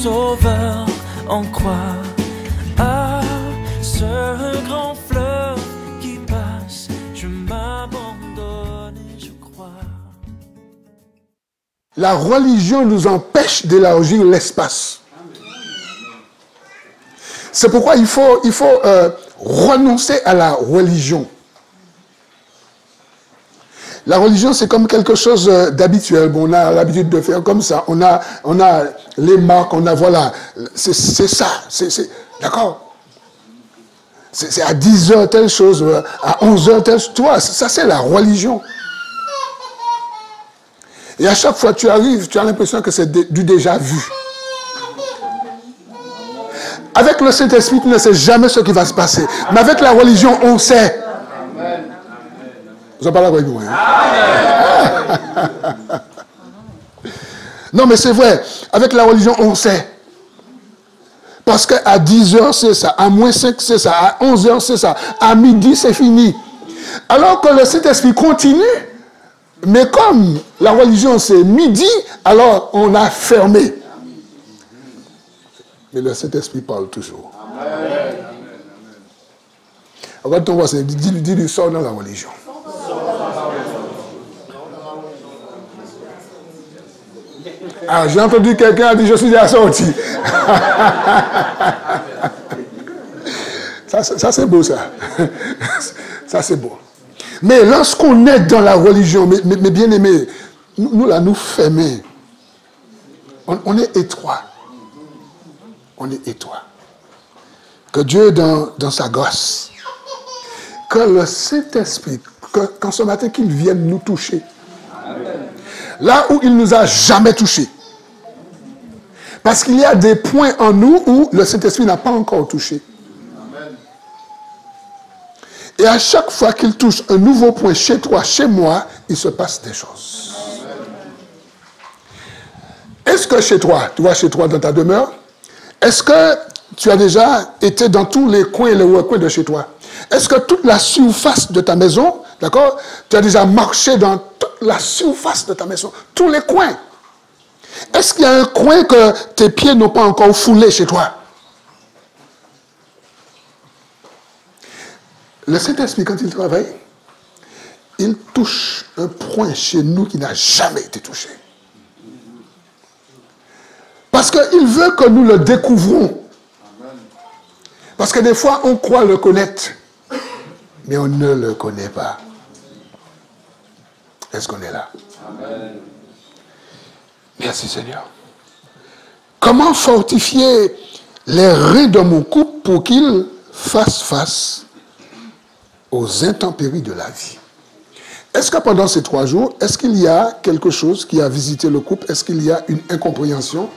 sauveur en croix. À ce grand fleuve qui passe, je m'abandonne et je crois. La religion nous empêche d'élargir l'espace. C'est pourquoi il faut renoncer à la religion. La religion, c'est comme quelque chose d'habituel. Bon, on a l'habitude de faire comme ça. On a les marques, on a, voilà. C'est ça. D'accord? C'est à 10h telle chose, à 11h telle chose. Tu vois, ça c'est la religion. Et à chaque fois que tu arrives, tu as l'impression que c'est du déjà vu. Avec le Saint-Esprit, tu ne sais jamais ce qui va se passer. Mais avec la religion, on sait. Vous en parlez avec moi, hein? Non, mais c'est vrai. Avec la religion, on sait. Parce qu'à 10h, c'est ça. À moins 5, c'est ça. À 11h, c'est ça. À midi, c'est fini. Alors que le Saint-Esprit continue, mais comme la religion, c'est midi, alors on a fermé. Mais le Saint-Esprit parle toujours. Regarde ton voisin, dis-lui, sors dans la religion. Ah, j'ai entendu quelqu'un dire, je suis déjà sorti. Ça c'est beau, ça. Ça, c'est beau. Mais lorsqu'on est dans la religion, mais bien aimé, nous fermons. On est étroit. On est étroit. Que Dieu, dans sa grâce, que le Saint-Esprit, quand ce matin, qu'il vienne nous toucher. Là où il ne nous a jamais touchés. Parce qu'il y a des points en nous où le Saint-Esprit n'a pas encore touché. Et à chaque fois qu'il touche un nouveau point chez toi, chez moi, il se passe des choses. Est-ce que chez toi, tu vois chez toi dans ta demeure, est-ce que tu as déjà été dans tous les coins et les recoins de chez toi? Est-ce que toute la surface de ta maison, d'accord, tu as déjà marché dans toute la surface de ta maison, tous les coins? Est-ce qu'il y a un coin que tes pieds n'ont pas encore foulé chez toi? Le Saint-Esprit, quand il travaille, il touche un point chez nous qui n'a jamais été touché. Parce qu'il veut que nous le découvrons. Parce que des fois, on croit le connaître, mais on ne le connaît pas. Est-ce qu'on est là? Amen. Merci Seigneur. Comment fortifier les reins de mon couple pour qu'ils fassent face aux intempéries de la vie? Est-ce que pendant ces 3 jours, est-ce qu'il y a quelque chose qui a visité le couple? Est-ce qu'il y a une incompréhension?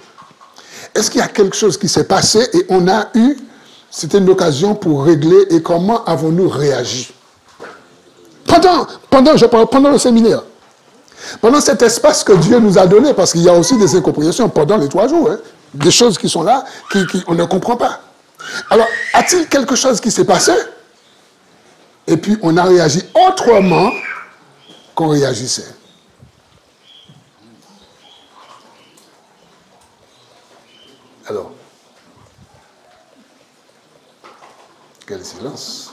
Est-ce qu'il y a quelque chose qui s'est passé et on a eu, c'était une occasion pour régler, et comment avons-nous réagi? Pendant le séminaire, pendant cet espace que Dieu nous a donné, parce qu'il y a aussi des incompréhensions pendant les 3 jours, hein, des choses qui sont là, on ne comprend pas. Alors, a-t-il quelque chose qui s'est passé? Et puis, on a réagi autrement qu'on réagissait. Alors, quel silence.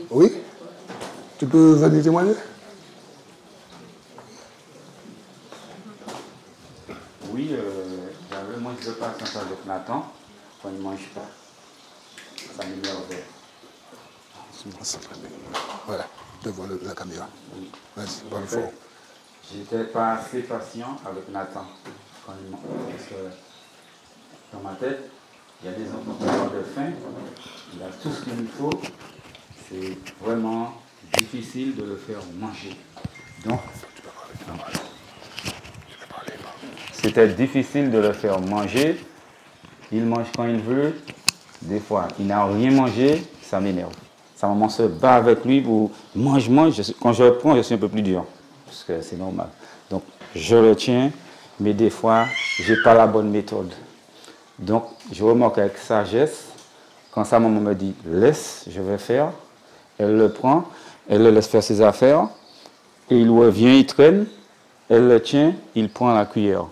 Oui? Tu peux venir témoigner? Oui, moi je passe un peu avec Nathan quand il ne mange pas. Ça m'énerve. Voilà, devant la caméra. Oui. Vas-y, parle fort. J'étais pas assez patient avec Nathan quand il mange. Parce que dans ma tête, il y a des enfants qui ont de faim. Il a tout ce qu'il nous faut. C'est vraiment difficile de le faire manger. Donc, c'était difficile de le faire manger. Il mange quand il veut. Des fois, il n'a rien mangé, ça m'énerve. Sa maman se bat avec lui pour mange. Quand je le prends, je suis un peu plus dur. Parce que c'est normal. Donc, je le tiens, mais des fois, je n'ai pas la bonne méthode. Donc, je remarque avec sagesse, quand sa maman me dit « laisse, je vais faire », elle le prend, elle le laisse faire ses affaires, et il revient, il traîne, elle le tient, il prend la cuillère.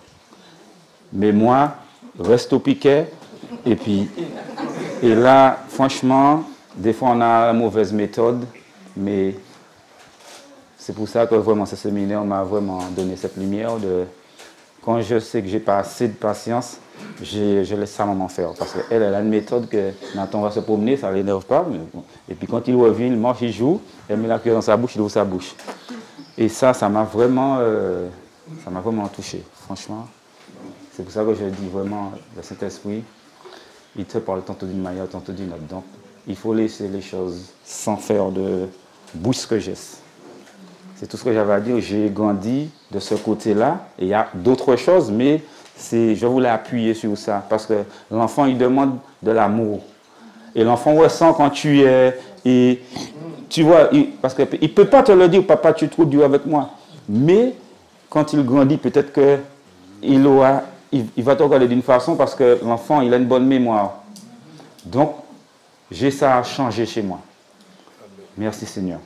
Mais moi, reste au piquet, et là, franchement, des fois on a la mauvaise méthode, mais c'est pour ça que vraiment ce séminaire m'a vraiment donné cette lumière de quand je sais que j'ai pas assez de patience, je laisse sa maman faire. Parce qu'elle a une méthode que Nathan va se promener, ça ne l'énerve pas. Et puis quand il revient, il marche, il joue, elle met la cuillère dans sa bouche, il ouvre sa bouche. Et ça m'a vraiment touché, franchement. C'est pour ça que je dis vraiment, le Saint-Esprit, il te parle tantôt d'une manière, tantôt d'une autre. Donc, il faut laisser les choses sans faire de bousque-geste. C'est tout ce que j'avais à dire. J'ai grandi de ce côté-là. Et il y a d'autres choses, mais je voulais appuyer sur ça. Parce que l'enfant, il demande de l'amour. Et l'enfant ressent quand tu es... Et tu vois, parce qu'il ne peut pas te le dire, papa, tu es trop dur avec moi. Mais quand il grandit, peut-être qu'il va te regarder d'une façon parce que l'enfant, il a une bonne mémoire. Donc, j'ai ça à changer chez moi. Merci Seigneur.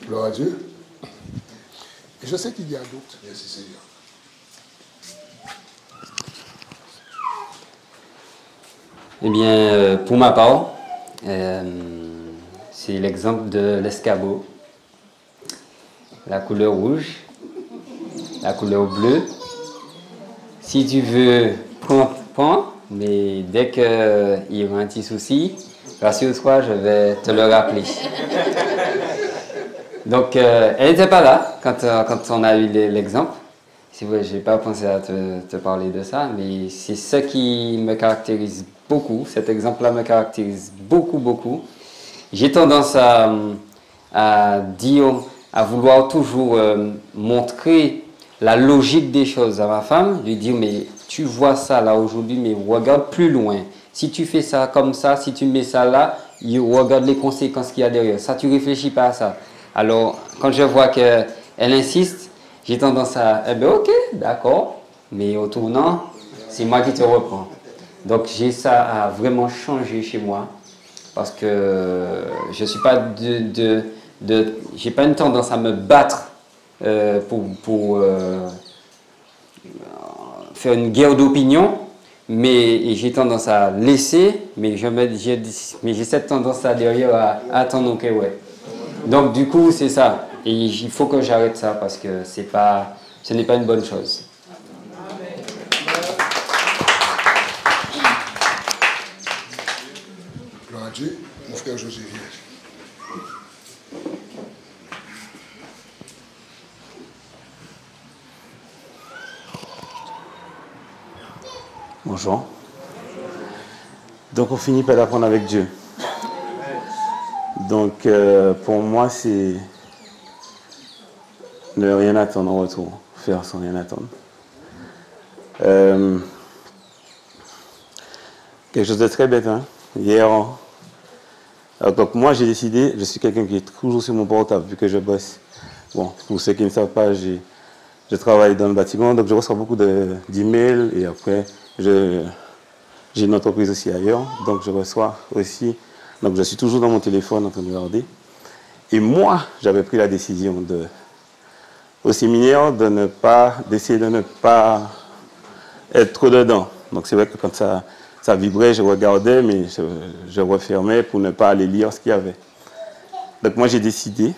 Gloire à Dieu. Et je sais qu'il y a d'autres. Merci Seigneur. Eh bien, pour ma part, c'est l'exemple de l'escabeau. La couleur rouge, la couleur bleue. Si tu veux, prends, mais dès qu'il y aura un petit souci, rassure-toi, je vais te le rappeler. Donc, elle n'était pas là quand on a eu l'exemple. C'est vrai, je n'ai pas pensé à te parler de ça, mais c'est ce qui me caractérise beaucoup. Cet exemple-là me caractérise beaucoup, beaucoup. J'ai tendance à vouloir toujours montrer la logique des choses à ma femme, lui dire, mais tu vois ça là aujourd'hui, mais regarde plus loin. Si tu fais ça comme ça, si tu mets ça là, regarde les conséquences qu'il y a derrière. Ça, tu ne réfléchis pas à ça. Alors, quand je vois qu'elle insiste, j'ai tendance à, ok, d'accord, mais au tournant, c'est moi qui te reprends. Donc, j'ai ça à vraiment changer chez moi, parce que je suis pas j'ai pas une tendance à me battre pour faire une guerre d'opinion, mais j'ai tendance à laisser, mais j'ai cette tendance-là derrière à attendre, ok, ouais. Donc du coup, c'est ça. Et il faut que j'arrête ça parce que ce n'est pas une bonne chose. Gloire à Dieu, mon frère José Vierge. Bonjour. Donc on finit par apprendre avec Dieu. Donc pour moi c'est ne rien attendre en retour, faire sans rien attendre. Quelque chose de très bête, hein. Hier, donc moi j'ai décidé, je suis quelqu'un qui est toujours sur mon portable vu que je bosse. Bon, pour ceux qui ne savent pas, je travaille dans le bâtiment, donc je reçois beaucoup d'emails et après j'ai une entreprise aussi ailleurs, donc je reçois aussi. Donc je suis toujours dans mon téléphone en train de regarder. Et moi, j'avais pris la décision au séminaire d'essayer de ne pas être trop dedans. Donc c'est vrai que quand ça vibrait, je regardais, mais je refermais pour ne pas aller lire ce qu'il y avait. Donc moi j'ai décidé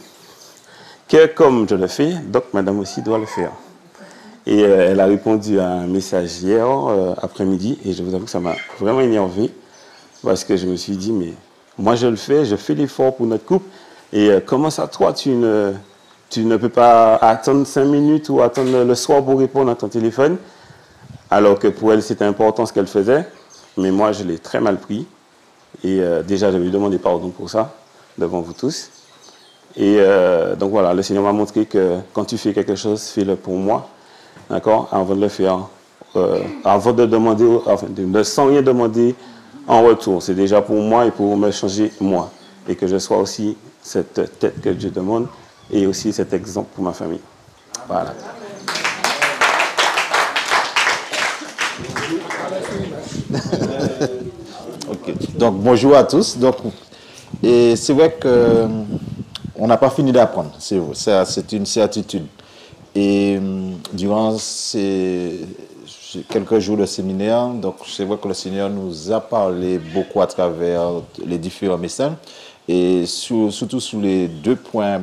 que comme je le fais, donc madame aussi doit le faire. Et elle a répondu à un message hier après-midi, et je vous avoue que ça m'a vraiment énervé, parce que je me suis dit, mais moi je le fais, je fais l'effort pour notre couple, et comment ça, toi, tu ne peux pas attendre 5 minutes ou attendre le soir pour répondre à ton téléphone, alors que pour elle, c'était important ce qu'elle faisait, mais moi, je l'ai très mal pris, et déjà, j'avais demandé pardon pour ça, devant vous tous. Et donc voilà, le Seigneur m'a montré que quand tu fais quelque chose, fais-le pour moi, d'accord, avant de le faire, avant de demander, enfin, sans rien demander en retour. C'est déjà pour moi et pour me changer moi. Et que je sois aussi cette tête que Dieu demande et aussi cet exemple pour ma famille. Voilà. Okay. Donc bonjour à tous. Donc Et c'est vrai qu'on n'a pas fini d'apprendre, c'est une certitude. Et durant ces quelques jours de séminaire, donc c'est vrai que le Seigneur nous a parlé beaucoup à travers les différents messages, et surtout sur les 2 points,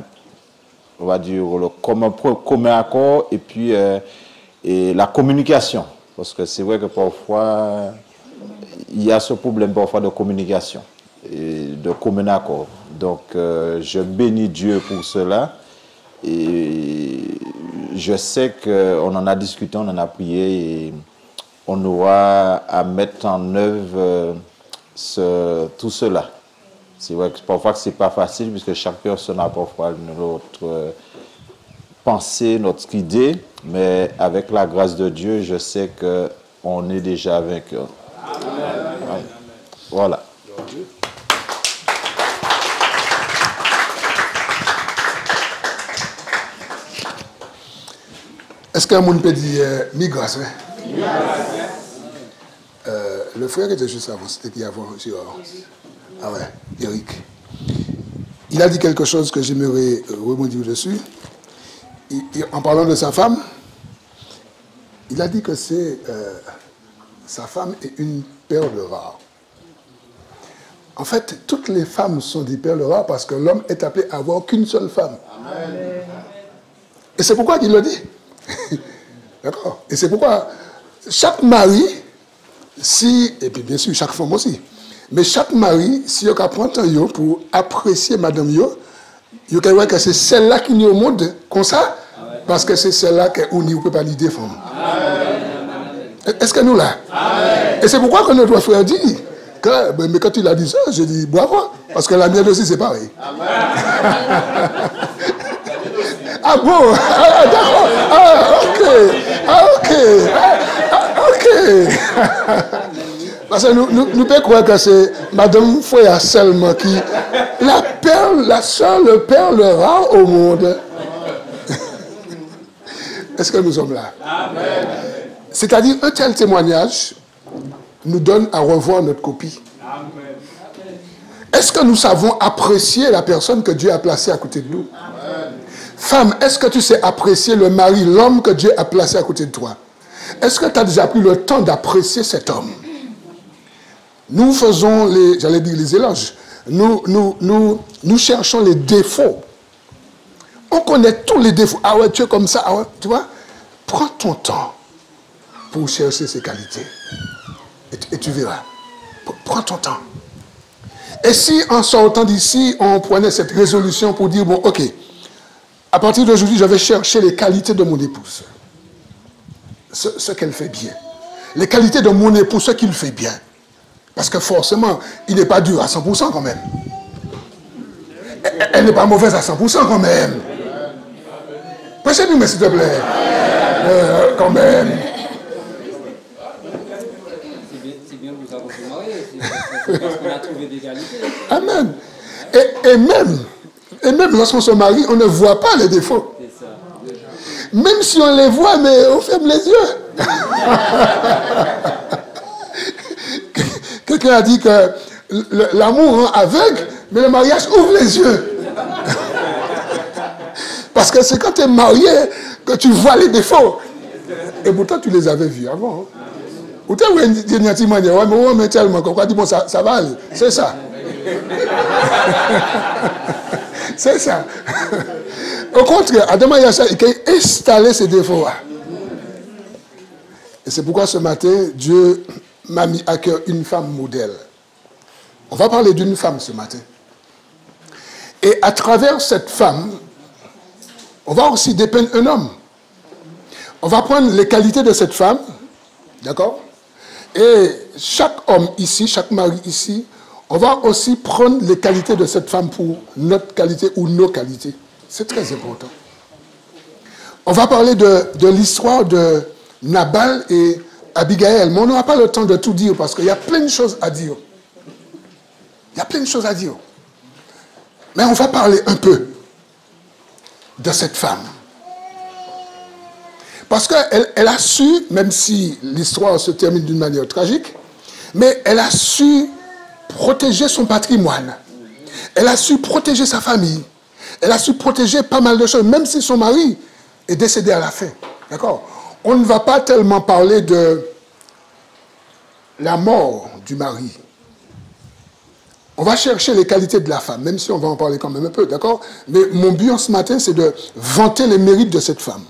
on va dire le commun accord et puis et la communication. Parce que c'est vrai que parfois, il y a ce problème parfois de communication et de commun accord. Donc, je bénis Dieu pour cela. Et je sais qu'on en a discuté, on en a prié et on aura à mettre en œuvre tout cela. C'est vrai que parfois ce n'est pas facile puisque chaque personne a parfois notre pensée, notre idée, mais avec la grâce de Dieu, je sais qu'on est déjà vainqueur. Amen. Voilà. Est-ce qu'un monde peut dire migration? Le frère était juste avant, c'était qui avant? Ah ouais, Eric. Il a dit quelque chose que j'aimerais rebondir dessus. En parlant de sa femme, il a dit que sa femme est une perle rare. En fait, toutes les femmes sont des perles rares parce que l'homme est appelé à avoir qu'une seule femme. Amen. Et c'est pourquoi il le dit. D'accord? Et c'est pourquoi chaque mari, et puis bien sûr chaque femme aussi, mais chaque mari, si on prend un temps pour apprécier madame yo, il y a que c'est celle-là qui est au monde comme ça, parce que c'est celle-là qu'on ne peut pas lui défendre. Est-ce que nous là? Amen. Et c'est pourquoi que notre frère dit, mais quand il a dit ça, je dis bravo, parce que la mienne aussi c'est pareil. Ah bon? Ah, d'accord. Ah, ok. Parce que nous pouvons croire que c'est Madame Foya seulement qui... la seule perle rare au monde. Est-ce que nous sommes là? Amen. C'est-à-dire, un tel témoignage nous donne à revoir notre copie. Amen. Est-ce que nous savons apprécier la personne que Dieu a placée à côté de nous? Amen. Femme, est-ce que tu sais apprécier le mari, l'homme que Dieu a placé à côté de toi? Est-ce que tu as déjà pris le temps d'apprécier cet homme? Nous faisons les éloges. Nous cherchons les défauts. On connaît tous les défauts. Ah ouais, tu es comme ça. Ah ouais, tu vois? Prends ton temps pour chercher ses qualités. Et tu verras. Prends ton temps. Et si en sortant d'ici, on prenait cette résolution pour dire, bon, ok, à partir d'aujourd'hui, je vais chercher les qualités de mon épouse. Ce qu'elle fait bien. Les qualités de mon époux, ce qu'il fait bien. Parce que forcément, il n'est pas dur à 100% quand même. Elle n'est pas mauvaise à 100% quand même. Prêchez-nous, mais s'il te plaît. Quand même. C'est bien que nous avons pu marier. C'est parce qu'on a trouvé des qualités. Amen. Et même lorsqu'on se marie, on ne voit pas les défauts. Même si on les voit, mais on ferme les yeux. Quelqu'un a dit que l'amour rend aveugle, mais le mariage ouvre les yeux. Parce que c'est quand tu es marié que tu vois les défauts. Et pourtant, tu les avais vus avant. Ou tu as dit, mais tellement, quoi, bon, ça va aller. C'est ça. C'est ça. Au contraire, Adam Yassa, il a installé ses défauts. Et c'est pourquoi ce matin, Dieu m'a mis à cœur une femme modèle. On va parler d'une femme ce matin. Et à travers cette femme, on va aussi dépeindre un homme. On va prendre les qualités de cette femme, d'accord? Et chaque homme ici, chaque mari ici, on va aussi prendre les qualités de cette femme pour notre qualité ou nos qualités. C'est très important. On va parler de l'histoire de Nabal et Abigail, mais on n'aura pas le temps de tout dire parce qu'il y a plein de choses à dire. Il y a plein de choses à dire. Mais on va parler un peu de cette femme. Parce qu'elle a su, même si l'histoire se termine d'une manière tragique, mais elle a su protéger son patrimoine. Elle a su protéger sa famille. Elle a su protéger pas mal de choses, même si son mari est décédé à la fin. D'accord? On ne va pas tellement parler de la mort du mari. On va chercher les qualités de la femme, même si on va en parler quand même un peu, d'accord? Mais mon but en ce matin, c'est de vanter les mérites de cette femme.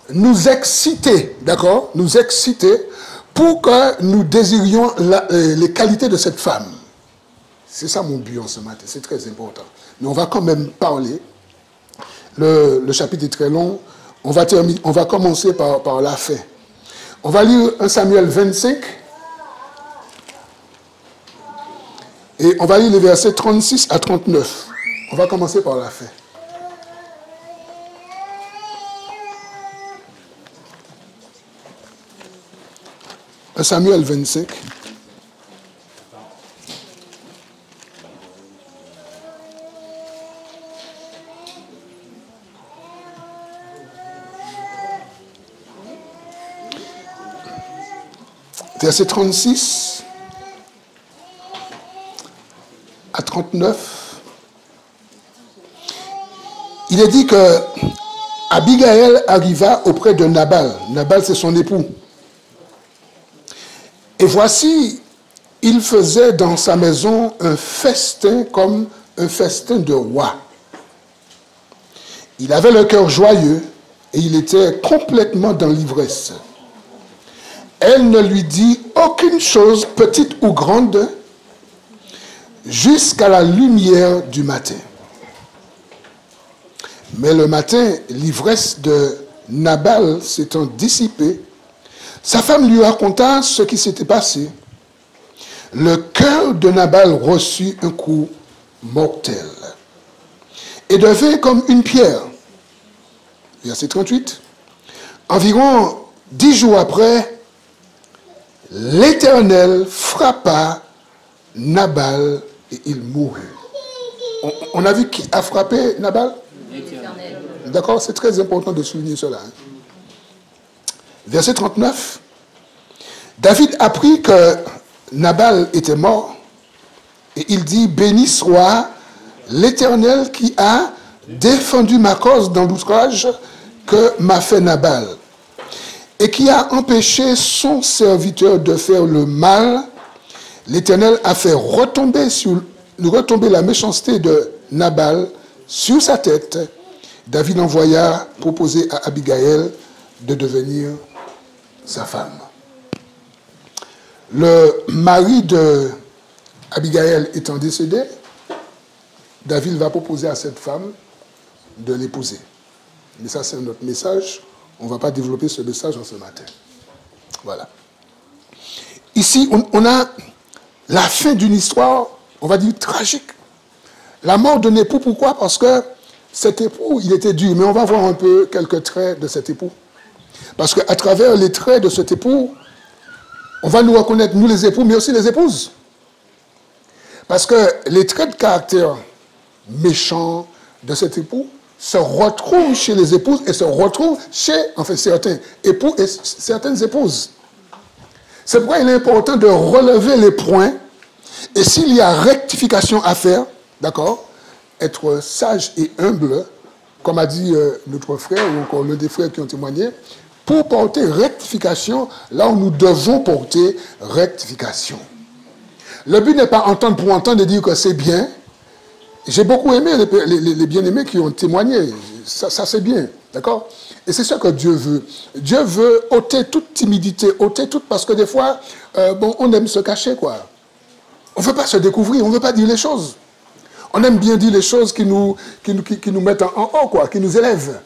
Nous exciter, d'accord? Nous exciter pour que nous désirions les qualités de cette femme. C'est ça mon but en ce matin, c'est très important. Mais on va quand même parler. Le chapitre est très long. On va commencer par la fin. On va lire 1 Samuel 25. Et on va lire les versets 36 à 39. On va commencer par la fin. Samuel 25. Verset 36 à 39. Il est dit que Abigail arriva auprès de Nabal. Nabal, c'est son époux. Et voici, il faisait dans sa maison un festin comme un festin de roi. Il avait le cœur joyeux et il était complètement dans l'ivresse. Elle ne lui dit aucune chose, petite ou grande, jusqu'à la lumière du matin. Mais le matin, l'ivresse de Nabal s'étant dissipée, sa femme lui raconta ce qui s'était passé. Le cœur de Nabal reçut un coup mortel et devint comme une pierre. Verset 38. Environ 10 jours après, l'Éternel frappa Nabal et il mourut. On a vu qui a frappé Nabal? L'Éternel. D'accord, c'est très important de souligner cela. Verset 39. David apprit que Nabal était mort et il dit: béni soit l'Éternel qui a défendu ma cause dans l'outrage que m'a fait Nabal et qui a empêché son serviteur de faire le mal. L'Éternel a fait retomber la méchanceté de Nabal sur sa tête. David envoya proposer à Abigail de devenir sa femme. Le mari de Abigail étant décédé, David va proposer à cette femme de l'épouser. Mais ça, c'est notre message. On ne va pas développer ce message en ce matin. Voilà. Ici, on a la fin d'une histoire, on va dire, tragique. La mort d'un époux, pourquoi? Parce que cet époux, il était dur. Mais on va voir un peu quelques traits de cet époux. Parce qu'à travers les traits de cet époux, on va nous reconnaître, nous les époux, mais aussi les épouses. Parce que les traits de caractère méchants de cet époux se retrouvent chez les épouses et se retrouvent chez, enfin, certains époux et certaines épouses. C'est pourquoi il est important de relever les points et s'il y a rectification à faire, d'accord, être sage et humble, comme a dit notre frère ou encore l'un des frères qui ont témoigné, pour porter rectification là où nous devons porter rectification. Le but n'est pas entendre pour entendre et dire que c'est bien. J'ai beaucoup aimé les bien-aimés qui ont témoigné. Ça c'est bien, d'accord? Et c'est ce que Dieu veut. Dieu veut ôter toute timidité, ôter toute... Parce que des fois, on aime se cacher, quoi. On ne veut pas se découvrir, on ne veut pas dire les choses. On aime bien dire les choses qui nous mettent en haut, quoi, qui nous élèvent.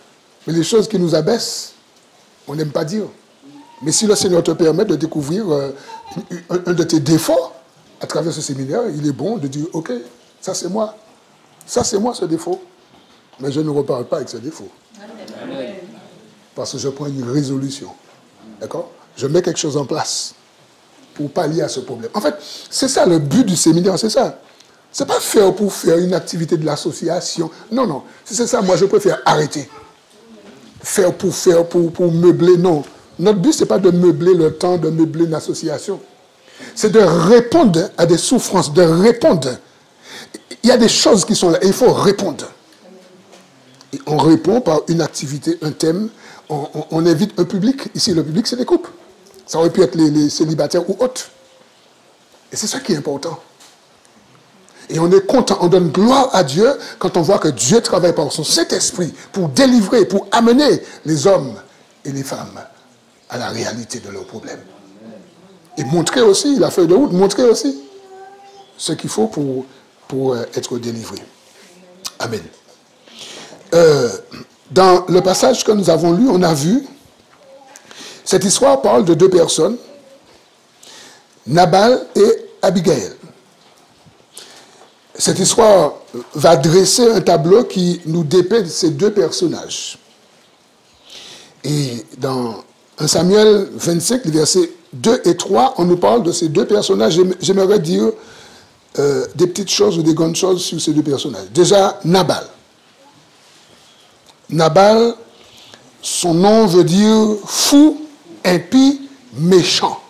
Mais les choses qui nous abaissent, on n'aime pas dire. Mais si le Seigneur te permet de découvrir un de tes défauts à travers ce séminaire, il est bon de dire, ok, ça c'est moi. Ça c'est moi ce défaut. Mais je ne reparle pas avec ce défaut. Parce que je prends une résolution. D'accord? Je mets quelque chose en place pour pallier à ce problème. En fait, c'est ça le but du séminaire, c'est ça. C'est pas faire pour faire une activité de l'association. Non, non. Si c'est ça, moi je préfère arrêter. Faire pour meubler, non. Notre but, ce n'est pas de meubler le temps, de meubler une association. c'est de répondre à des souffrances, de répondre. Il y a des choses qui sont là et il faut répondre. Et on répond par une activité, un thème. On invite un public. Ici, le public, c'est les couples. Ça aurait pu être les célibataires ou autres. Et c'est ça qui est important. Et on est content, on donne gloire à Dieu quand on voit que Dieu travaille par son Saint-Esprit pour délivrer, pour amener les hommes et les femmes à la réalité de leurs problèmes. Et montrer aussi, la feuille de route, montrer aussi ce qu'il faut pour être délivré. Amen. Dans le passage que nous avons lu, on a vu, cette histoire parle de deux personnes, Nabal et Abigail. Cette histoire va dresser un tableau qui nous dépeint ces deux personnages. Et dans 1 Samuel 25, les versets 2 et 3, on nous parle de ces deux personnages. J'aimerais dire des petites choses ou des grandes choses sur ces deux personnages. Déjà, Nabal. Nabal, son nom veut dire fou, impie, méchant.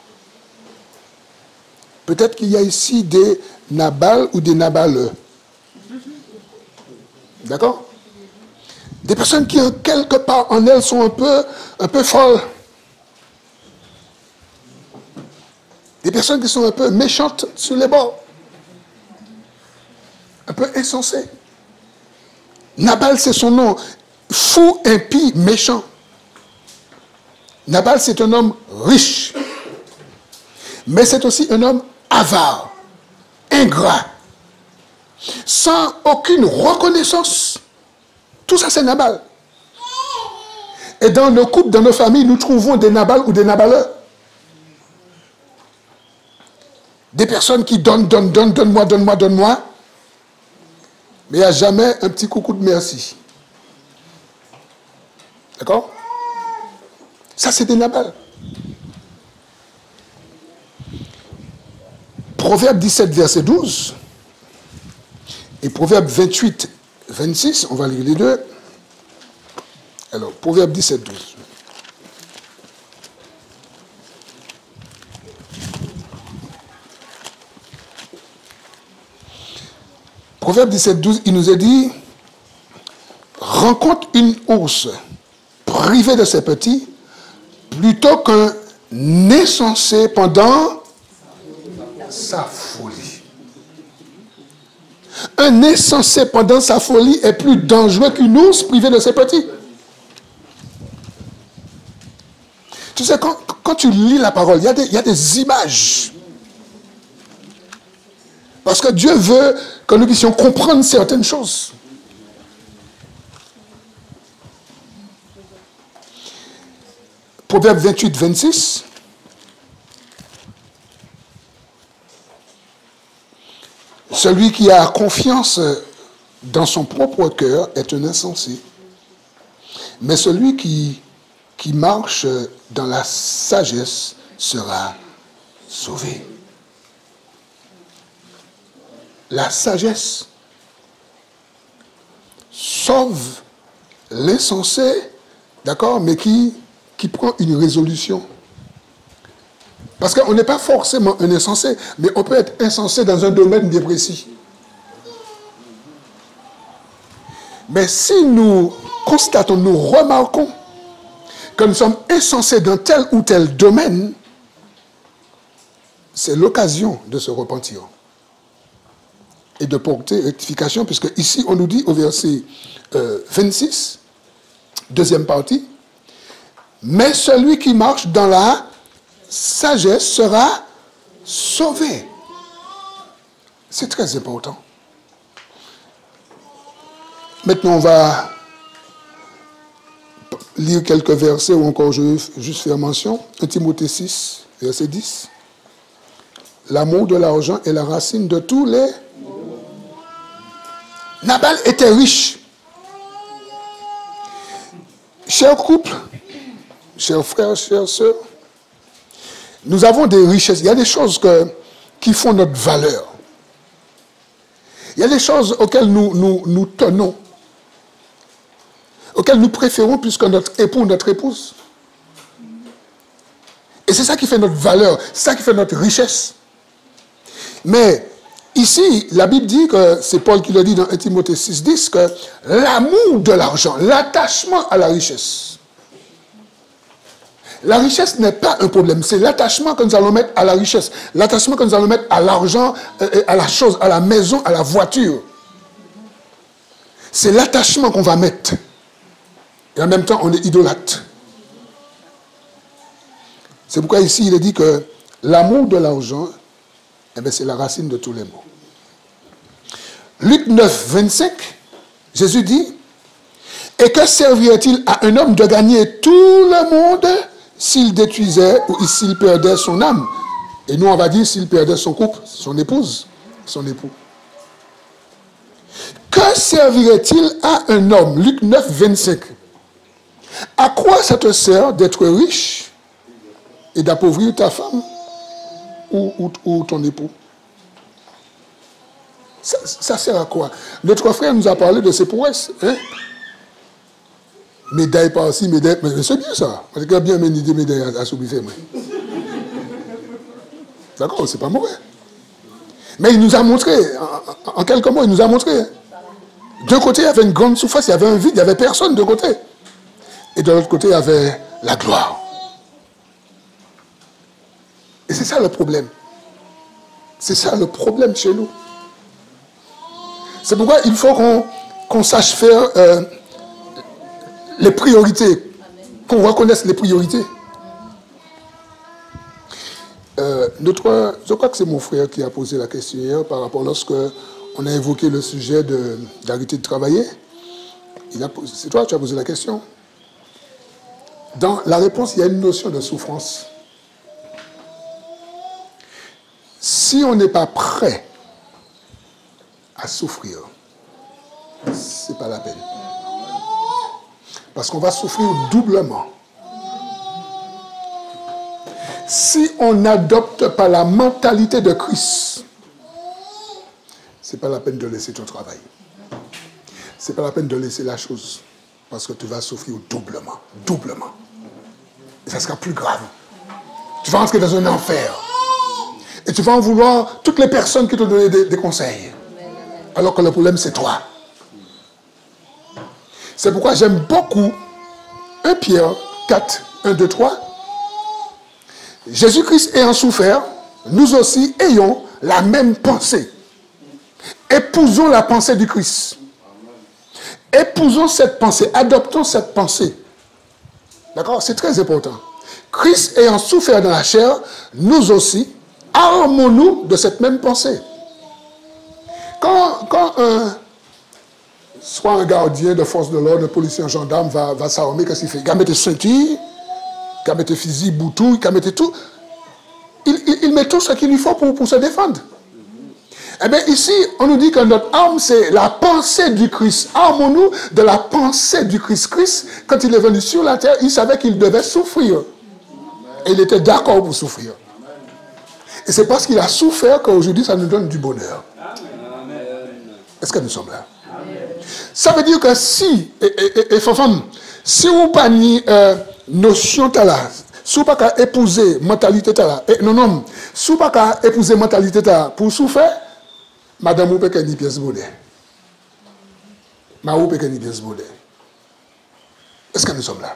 Peut-être qu'il y a ici des Nabal ou des Nabaleux. D'accord? Des personnes qui, quelque part en elles, sont un peu folles. Des personnes qui sont un peu méchantes sur les bords. Un peu insensées. Nabal, c'est son nom. Fou, impie, méchant. Nabal, c'est un homme riche. Mais c'est aussi un homme avare, ingrat, sans aucune reconnaissance. Tout ça, c'est Nabal. Et dans nos couples, dans nos familles, nous trouvons des Nabal ou des Nabaleux. Des personnes qui donnent, donne-moi. Mais il n'y a jamais un petit coucou de merci. D'accord? Ça, c'est des Nabal. Proverbe 17, verset 12. Et Proverbe 28, 26. On va lire les deux. Alors, Proverbe 17, 12. Proverbe 17, 12, il nous est dit, rencontre une ours privée de ses petits, plutôt qu'un insensé pendant sa folie. Un insensé pendant sa folie est plus dangereux qu'une ours privée de ses petits. Tu sais, quand tu lis la parole, il y a des images. Parce que Dieu veut que nous puissions comprendre certaines choses. Proverbe 28, 26. Celui qui a confiance dans son propre cœur est un insensé. Mais celui qui marche dans la sagesse sera sauvé. La sagesse sauve l'insensé, d'accord, mais qui prend une résolution. Parce qu'on n'est pas forcément un insensé, mais on peut être insensé dans un domaine bien précis. Mais si nous constatons, nous remarquons que nous sommes insensés dans tel ou tel domaine, c'est l'occasion de se repentir et de porter rectification, puisque ici on nous dit au verset 26, deuxième partie, mais celui qui marche dans la sagesse sera sauvé. C'est très important. Maintenant, on va lire quelques versets ou encore je vais juste faire mention. 1 Timothée 6, verset 10. L'amour de l'argent est la racine de tous les... Nabal était riche. Chers couples, chers frères, chères sœurs, nous avons des richesses. Il y a des choses qui font notre valeur. Il y a des choses auxquelles nous tenons, auxquelles nous préférons plus que notre époux, notre épouse. Et c'est ça qui fait notre valeur, c'est ça qui fait notre richesse. Mais ici, la Bible dit que, c'est Paul qui le dit dans 1 Timothée 6,10, que l'amour de l'argent, l'attachement à la richesse. La richesse n'est pas un problème, c'est l'attachement que nous allons mettre à la richesse, l'attachement que nous allons mettre à l'argent, à la chose, à la maison, à la voiture. C'est l'attachement qu'on va mettre. Et en même temps, on est idolâtre. C'est pourquoi ici, il est dit que l'amour de l'argent, eh bien, c'est la racine de tous les maux. Luc 9, 25, Jésus dit, « Et que servirait-il à un homme de gagner tout le monde s'il détruisait ou s'il perdait son âme? » Et nous, on va dire s'il perdait son couple, son épouse, son époux. Que servirait-il à un homme? Luc 9, 25. À quoi ça te sert d'être riche et d'appauvrir ta femme ou ton époux? Ça sert à quoi? Notre frère nous a parlé de ses prouesses. Hein? Médaille par-ci, médaille... Mais c'est bien ça. Parce qu'il y a bien une idée médaille à soubifer. D'accord, c'est pas mauvais. Mais il nous a montré, en quelques mots, il nous a montré. D'un côté, il y avait une grande souffrance, il y avait un vide, il n'y avait personne de côté. Et de l'autre côté, il y avait la gloire. Et c'est ça le problème. C'est ça le problème chez nous. C'est pourquoi il faut qu'on sache faire les priorités, qu'on reconnaisse les priorités. Je crois que c'est mon frère qui a posé la question hier par rapport lorsque on a évoqué le sujet d'arrêter de travailler. C'est toi qui as posé la question. Dans la réponse, il y a une notion de souffrance. Si on n'est pas prêt à souffrir, ce n'est pas la peine. Parce qu'on va souffrir doublement. Si on n'adopte pas la mentalité de Christ, ce n'est pas la peine de laisser ton travail. Ce n'est pas la peine de laisser la chose. Parce que tu vas souffrir doublement. Doublement. Et ça sera plus grave. Tu vas entrer dans un enfer. Et tu vas en vouloir toutes les personnes qui te donnent des conseils. Alors que le problème, c'est toi. C'est pourquoi j'aime beaucoup 1 Pierre 4, 1, 2, 3. Jésus-Christ ayant souffert, nous aussi ayons la même pensée. Épousons la pensée du Christ. Épousons cette pensée, adoptons cette pensée. D'accord? C'est très important. Christ ayant souffert dans la chair, nous aussi, armons-nous de cette même pensée. Quand soit un gardien de force de l'ordre, un policier, un gendarme va s'armer, qu'est-ce qu'il fait? Il va mettre ceinture, il va mettre fusil, boutou, il va mettre tout. Il met tout ce qu'il lui faut pour se défendre. Eh bien, ici, on nous dit que notre arme, c'est la pensée du Christ. Armons-nous de la pensée du Christ. Christ, quand il est venu sur la terre, il savait qu'il devait souffrir. Et il était d'accord pour souffrir. Et c'est parce qu'il a souffert qu'aujourd'hui, ça nous donne du bonheur. Est-ce que nous sommes là? Ça veut dire que si, si vous n'avez pas ni notion de là, si vous n'avez pas épouser mentalité de là, non, si vous n'avez pas épouser mentalité de là pour souffrir, madame, vous pouvez ni pièce bonheur. Ma vous pouvez ni pièce bonheur. Est-ce que nous sommes là?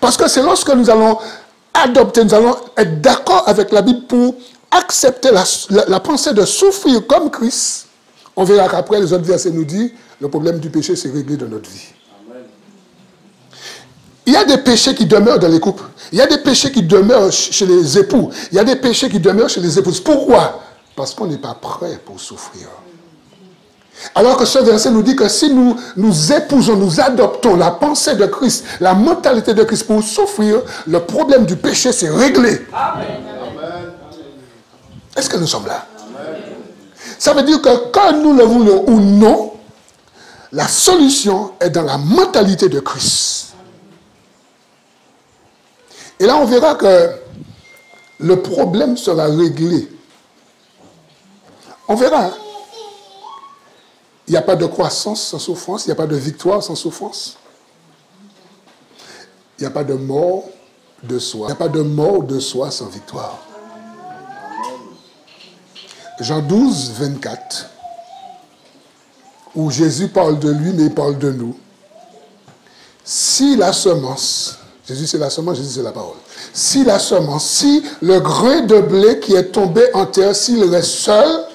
Parce que c'est lorsque nous allons adopter, nous allons être d'accord avec la Bible pour accepter la pensée de souffrir comme Christ. On verra qu'après, les autres versets nous disent le problème du péché, c'est réglé dans notre vie. Amen. Il y a des péchés qui demeurent dans les couples. Il y a des péchés qui demeurent chez les époux. Il y a des péchés qui demeurent chez les épouses. Pourquoi? Parce qu'on n'est pas prêt pour souffrir. Alors que ce verset nous dit que si nous épousons, nous adoptons la pensée de Christ, la mentalité de Christ pour souffrir, le problème du péché, c'est réglé. Amen. Est-ce que nous sommes là? Ça veut dire que quand nous le voulons ou non, la solution est dans la mentalité de Christ. Et là, on verra que le problème sera réglé. On verra. Il n'y a pas de croissance sans souffrance, il n'y a pas de victoire sans souffrance. Il n'y a pas de mort de soi. Il n'y a pas de mort de soi sans victoire. Jean 12, 24, où Jésus parle de lui, mais il parle de nous. Si la semence, Jésus c'est la semence, Jésus c'est la parole. Si la semence, si le grain de blé qui est tombé en terre, s'il reste seul,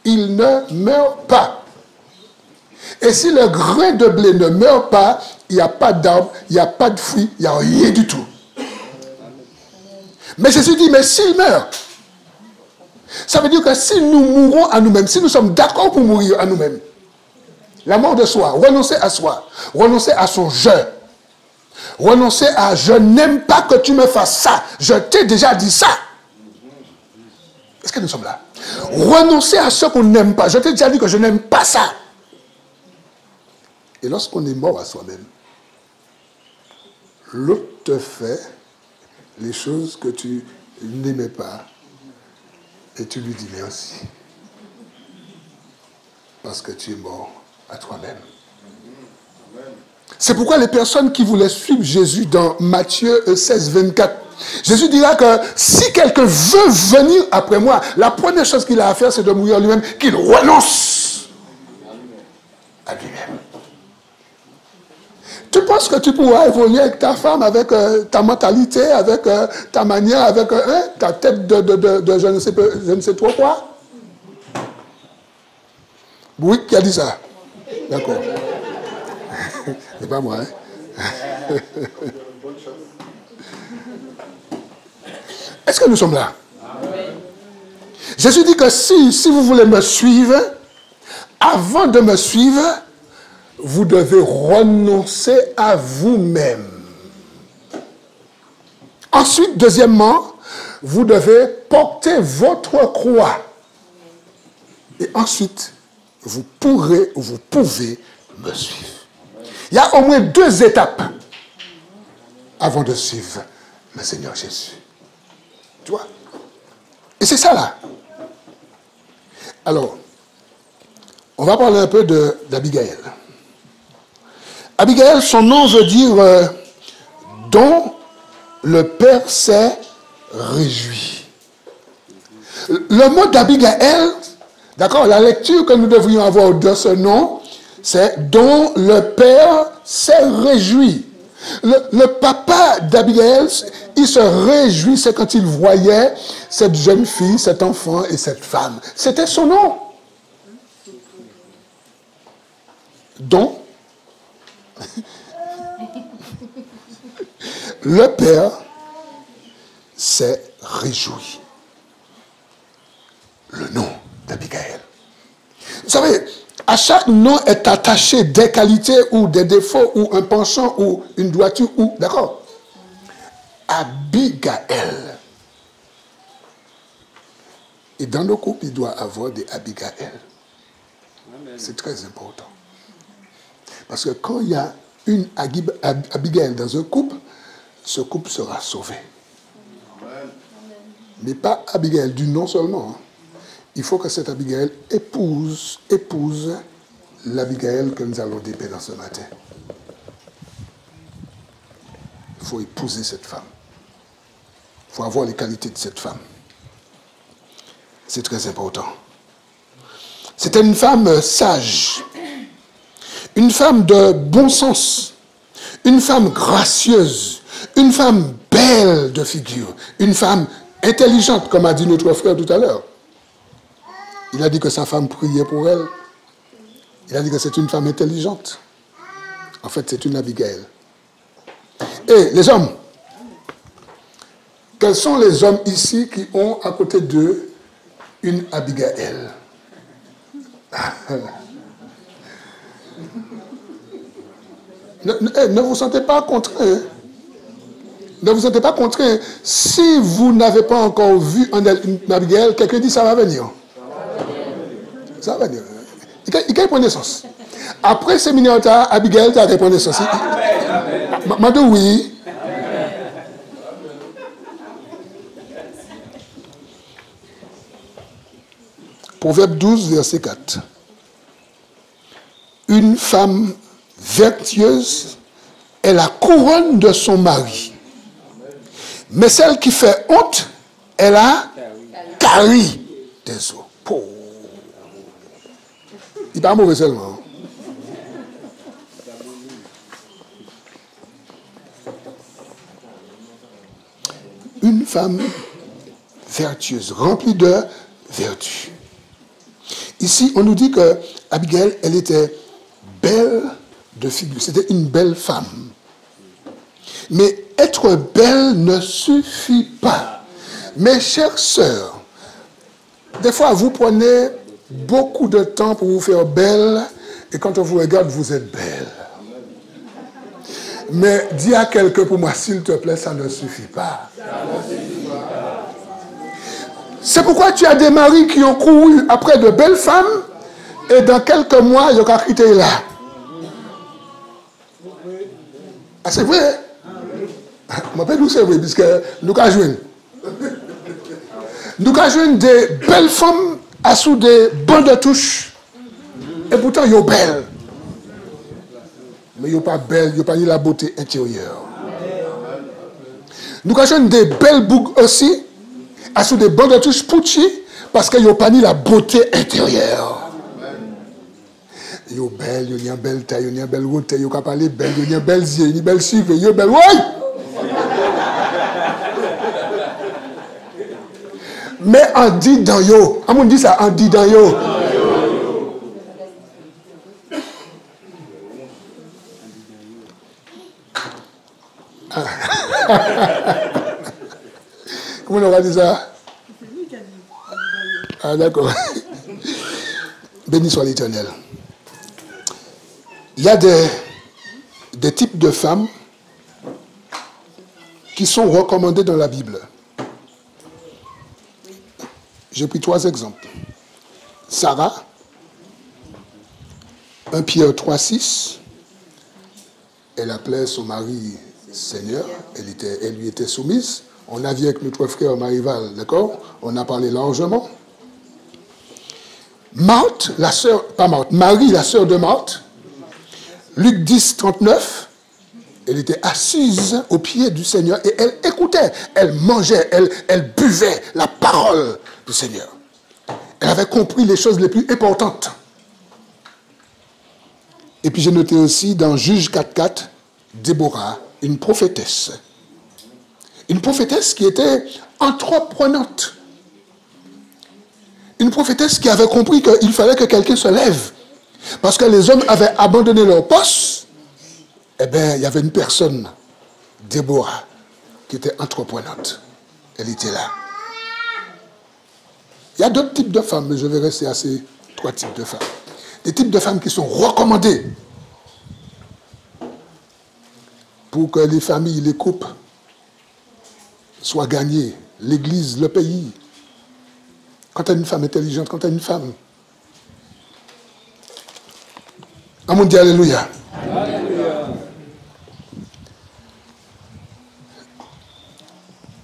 il ne meurt pas. Et si le grain de blé ne meurt pas, il n'y a pas d'arbre, il n'y a pas de fruits, il n'y a rien du tout. Mais Jésus dit, mais s'il meurt, ça veut dire que si nous mourons à nous-mêmes, si nous sommes d'accord pour mourir à nous-mêmes, la mort de soi, renoncer à son je, renoncer à je n'aime pas que tu me fasses ça, je t'ai déjà dit ça. Est-ce que nous sommes là? Renoncer à ce qu'on n'aime pas, je t'ai déjà dit que je n'aime pas ça. Et lorsqu'on est mort à soi-même, l'autre te fait les choses que tu n'aimais pas et tu lui dis merci. Parce que tu es mort à toi-même. C'est pourquoi les personnes qui voulaient suivre Jésus dans Matthieu 16, 24, Jésus dira que si quelqu'un veut venir après moi, la première chose qu'il a à faire, c'est de mourir lui-même, qu'il renonce à lui-même. Tu penses que tu pourras évoluer avec ta femme, avec ta mentalité, avec ta manière, avec ta tête de je ne sais trop quoi? Oui, qui a dit ça? D'accord. C'est pas moi, hein? Est-ce que nous sommes là? Jésus dit que si vous voulez me suivre, avant de me suivre, vous devez renoncer à vous-même. Ensuite, deuxièmement, vous devez porter votre croix. Et ensuite, vous pourrez ou vous pouvez me suivre. Il y a au moins 2 étapes avant de suivre le Seigneur Jésus. Tu vois? Et c'est ça là. Alors, on va parler un peu d'Abigail. Abigail, son nom veut dire dont le Père s'est réjoui. Le mot d'Abigail, d'accord, la lecture que nous devrions avoir de ce nom, c'est dont le Père s'est réjoui. Le papa d'Abigail, il se réjouissait quand il voyait cette jeune fille, cet enfant et cette femme. C'était son nom. Dont le Père s'est réjoui. Le nom d'Abigail. Vous savez, à chaque nom est attaché des qualités ou des défauts ou un penchant ou une droiture ou, d'accord? Abigail. Et dans nos couples, il doit y avoir des Abigail. C'est très important. Parce que quand il y a une Abigail dans un couple, ce couple sera sauvé. Mais pas Abigail du nom seulement. Il faut que cette Abigail épouse l'Abigail que nous allons dépeindre ce matin. Il faut épouser cette femme. Il faut avoir les qualités de cette femme. C'est très important. C'était une femme sage, une femme de bon sens, une femme gracieuse, une femme belle de figure, une femme intelligente, comme a dit notre frère tout à l'heure. Il a dit que sa femme priait pour elle. Il a dit que c'est une femme intelligente. En fait, c'est une Abigail. Et les hommes, quels sont les hommes ici qui ont à côté d'eux une Abigail? Ne vous sentez pas contraint. Ne vous sentez pas contraint. Si vous n'avez pas encore vu une Abigail, quelqu'un dit ça va venir. Ça va venir. Il prend naissance. Après le séminaire, Abigail, tu as pris naissance. Madou, oui. Proverbe 12, verset 4. Une femme vertueuse est la couronne de son mari. Mais celle qui fait honte, elle a carie des os. Pou. Il n'est pas mauvais seulement. Une femme vertueuse, remplie de vertu. Ici, on nous dit que Abigail, elle était belle de figure. C'était une belle femme. Mais être belle ne suffit pas. Mes chères sœurs, des fois, vous prenez beaucoup de temps pour vous faire belle, et quand on vous regarde, vous êtes belle. Mais dis à quelqu'un pour moi, s'il te plaît, ça ne suffit pas. C'est pourquoi tu as des maris qui ont couru après de belles femmes, et dans quelques mois, ils ont quitté là. Ah, c'est vrai? Je m'appelle nous, c'est vrai, puisque nous avons joué. Nous avons joué des belles femmes sous des bancs de touche. Et pourtant, ils sont belles. Mais ils ne sont pas belles, ils n'ont pas ni la beauté intérieure. Nous avons joué des belles boucles aussi, sous des bancs de touche pouchi, parce qu'ils n'ont pas ni la beauté intérieure. Ils sont belles, ils ont une belle taille, ils ont une belle route, ils ont parlé belle, ils ont une belle yeux, ils ont une belle suivre, ils ont une belle. Oui! Mais on dit dans yo. On dit ça, on dit dans yo. Comment on va dire ça? Ah d'accord. Béni soit l'Éternel. Il y a des types de femmes qui sont recommandées dans la Bible. J'ai pris 3 exemples. Sarah, 1 Pierre 3,6, elle appelait son mari Seigneur, elle lui était soumise. On a vu avec notre frère Marival, d'accord? On a parlé largement. Marthe, la sœur, pas Marthe, Marie, la sœur de Marthe, Luc 10, 39, elle était assise au pied du Seigneur et elle écoutait, elle mangeait, elle buvait la parole du Seigneur. Elle avait compris les choses les plus importantes. Et puis j'ai noté aussi dans Juge 4.4, Déborah, une prophétesse. Une prophétesse qui était entreprenante. Une prophétesse qui avait compris qu'il fallait que quelqu'un se lève. Parce que les hommes avaient abandonné leur poste. Eh bien, il y avait une personne, Déborah, qui était entreprenante. Elle était là. Il y a d'autres types de femmes, mais je vais rester à ces 3 types de femmes. Des types de femmes qui sont recommandées pour que les familles, les couples soient gagnés, l'Église, le pays. Quand tu as une femme intelligente, quand tu as une femme... Amen, dit Alléluia. Alléluia.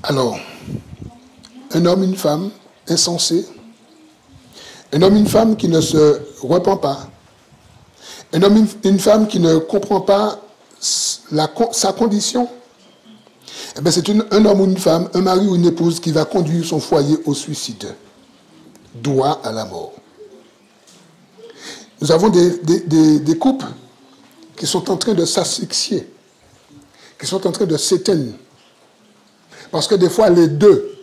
Alors, un homme, une femme insensé, un homme, une femme qui ne se repent pas, un homme, une femme qui ne comprend pas sa condition, eh bien c'est un homme ou une femme, un mari ou une épouse qui va conduire son foyer au suicide, droit à la mort. Nous avons des couples qui sont en train de s'asphyxier, qui sont en train de s'éteindre. Parce que des fois, les deux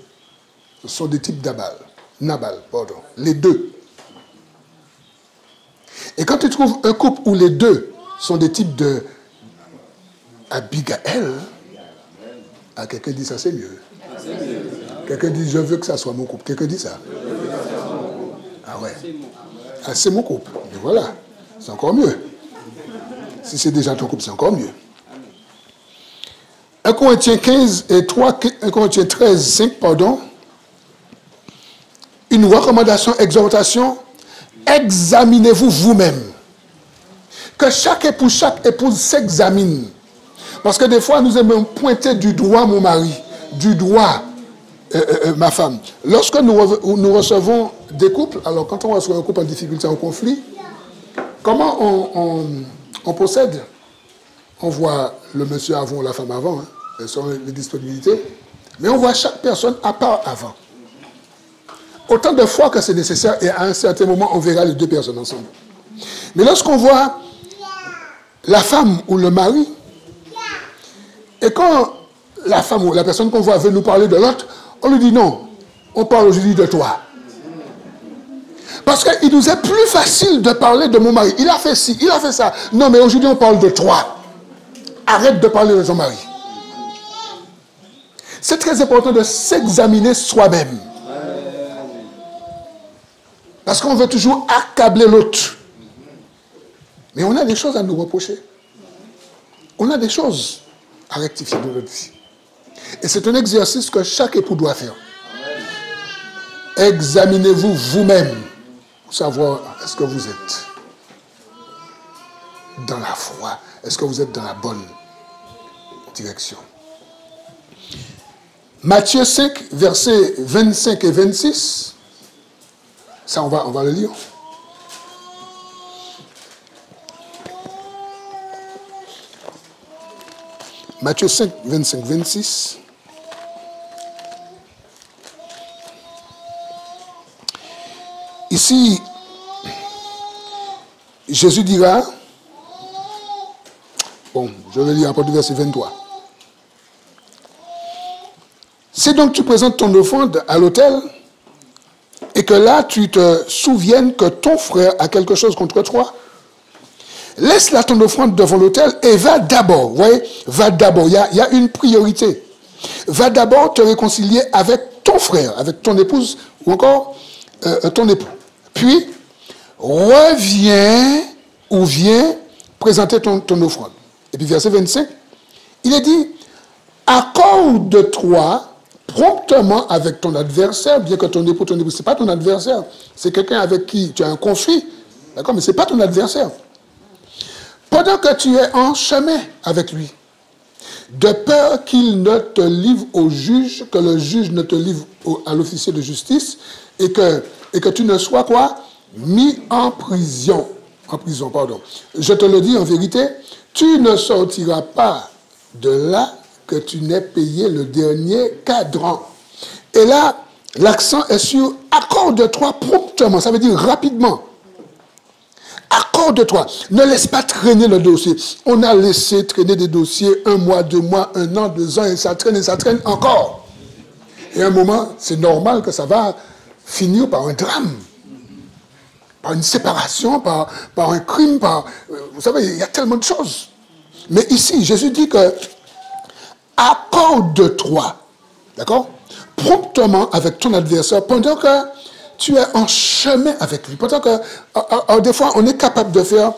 sont des types Nabal, pardon. Les deux. Et quand tu trouves un couple où les deux sont des types de Abigail, quelqu'un dit ça, c'est mieux. Quelqu'un dit, je veux que ça soit mon couple. Quelqu'un dit ça. Ah ouais. Ah, c'est mon couple. Et voilà. C'est encore mieux. Si c'est déjà ton couple, c'est encore mieux. 1 Corinthiens 15 et 3, 1 Corinthiens 13, 5, pardon. Une recommandation, exhortation. Examinez-vous vous-même. Que chaque épouse s'examine. Parce que des fois, nous aimons pointer du doigt mon mari, du doigt ma femme. Lorsque nous recevons des couples, alors quand on reçoit un couple en difficulté, en conflit, comment on procède? On voit le monsieur avant, la femme avant, hein, quelles sont les disponibilités, mais on voit chaque personne à part avant. autant de fois que c'est nécessaire, et à un certain moment, on verra les deux personnes ensemble. Mais lorsqu'on voit la femme ou le mari, et quand la femme ou la personne qu'on voit veut nous parler de l'autre, on lui dit non, on parle aujourd'hui de toi. Parce qu'il nous est plus facile de parler de mon mari. Il a fait ci, il a fait ça. Non, mais aujourd'hui, on parle de toi. Arrête de parler de ton mari. C'est très important de s'examiner soi-même. Parce qu'on veut toujours accabler l'autre. Mais on a des choses à nous reprocher. On a des choses à rectifier de notre vie. Et c'est un exercice que chaque époux doit faire. Examinez-vous vous-même pour savoir est-ce que vous êtes dans la foi, est-ce que vous êtes dans la bonne direction. Matthieu 5, versets 25 et 26. Ça, on va le lire. Matthieu 5, 25, 26. Ici, Jésus dira, bon, je vais lire à partir du verset 23. Si donc tu présentes ton offrande à l'autel, et que là tu te souviennes que ton frère a quelque chose contre toi, laisse là ton offrande devant l'autel et va d'abord, vous voyez, va d'abord, il y a une priorité. Va d'abord te réconcilier avec ton frère, avec ton épouse ou encore ton époux. Puis, reviens ou viens présenter ton offrande. Et puis verset 25, il est dit, accorde-toi promptement avec ton adversaire, bien que ton époux, ce n'est pas ton adversaire, c'est quelqu'un avec qui tu as un conflit, d'accord, mais ce n'est pas ton adversaire. Pendant que tu es en chemin avec lui, de peur qu'il ne te livre au juge, que le juge ne te livre à l'officier de justice, et que tu ne sois quoi? Mis en prison. En prison, pardon. Je te le dis en vérité, tu ne sortiras pas de là que tu n'aies payé le dernier cadran. Et là, l'accent est sur accorde-toi promptement, ça veut dire rapidement. Accorde-toi. Ne laisse pas traîner le dossier. On a laissé traîner des dossiers 1 mois, 2 mois, 1 an, 2 ans, et ça traîne encore. Et à un moment, c'est normal que ça va finir par un drame, par une séparation, par un crime, vous savez, il y a tellement de choses. Mais ici, Jésus dit que accorde-toi, d'accord, promptement avec ton adversaire pendant que tu es en chemin avec lui. Pendant que, des fois, on est capable de faire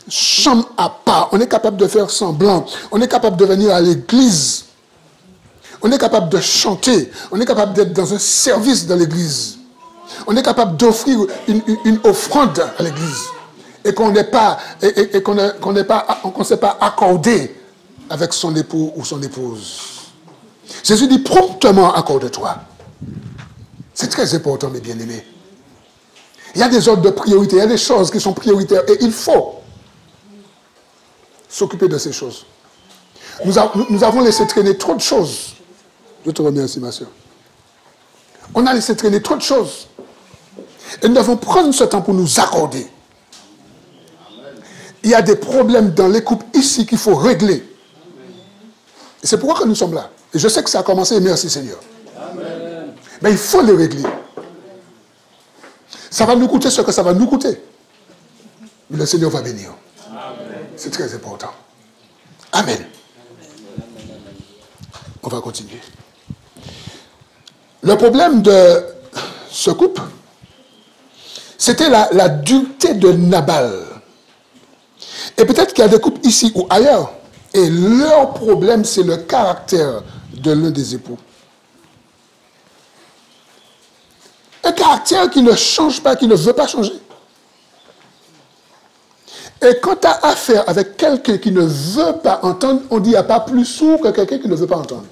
chambre à part, on est capable de faire semblant, on est capable de venir à l'église, on est capable de chanter, on est capable d'être dans un service de l'église, on est capable d'offrir une offrande à l'église et qu'on n'est pas, qu'on ne s'est pas accordé avec son époux ou son épouse. Jésus dit promptement accorde-toi. C'est très important, mes bien-aimés. Il y a des ordres de priorité, il y a des choses qui sont prioritaires et il faut s'occuper de ces choses. Nous avons laissé traîner trop de choses. Je te remercie, ma soeur. On a laissé traîner trop de choses. Et nous devons prendre ce temps pour nous accorder. Il y a des problèmes dans les couples ici qu'il faut régler. Et c'est pourquoi que nous sommes là. Et je sais que ça a commencé, et merci Seigneur. Amen. Mais il faut les régler. Ça va nous coûter ce que ça va nous coûter. Mais le Seigneur va bénir. C'est très important. Amen. On va continuer. Le problème de ce couple, c'était la dureté de Nabal. Et peut-être qu'il y a des couples ici ou ailleurs, et leur problème, c'est le caractère de l'un des époux. Un caractère qui ne change pas, qui ne veut pas changer. Et quand tu as affaire avec quelqu'un qui ne veut pas entendre, on dit qu'il n'y a pas plus sourd que quelqu'un qui ne veut pas entendre.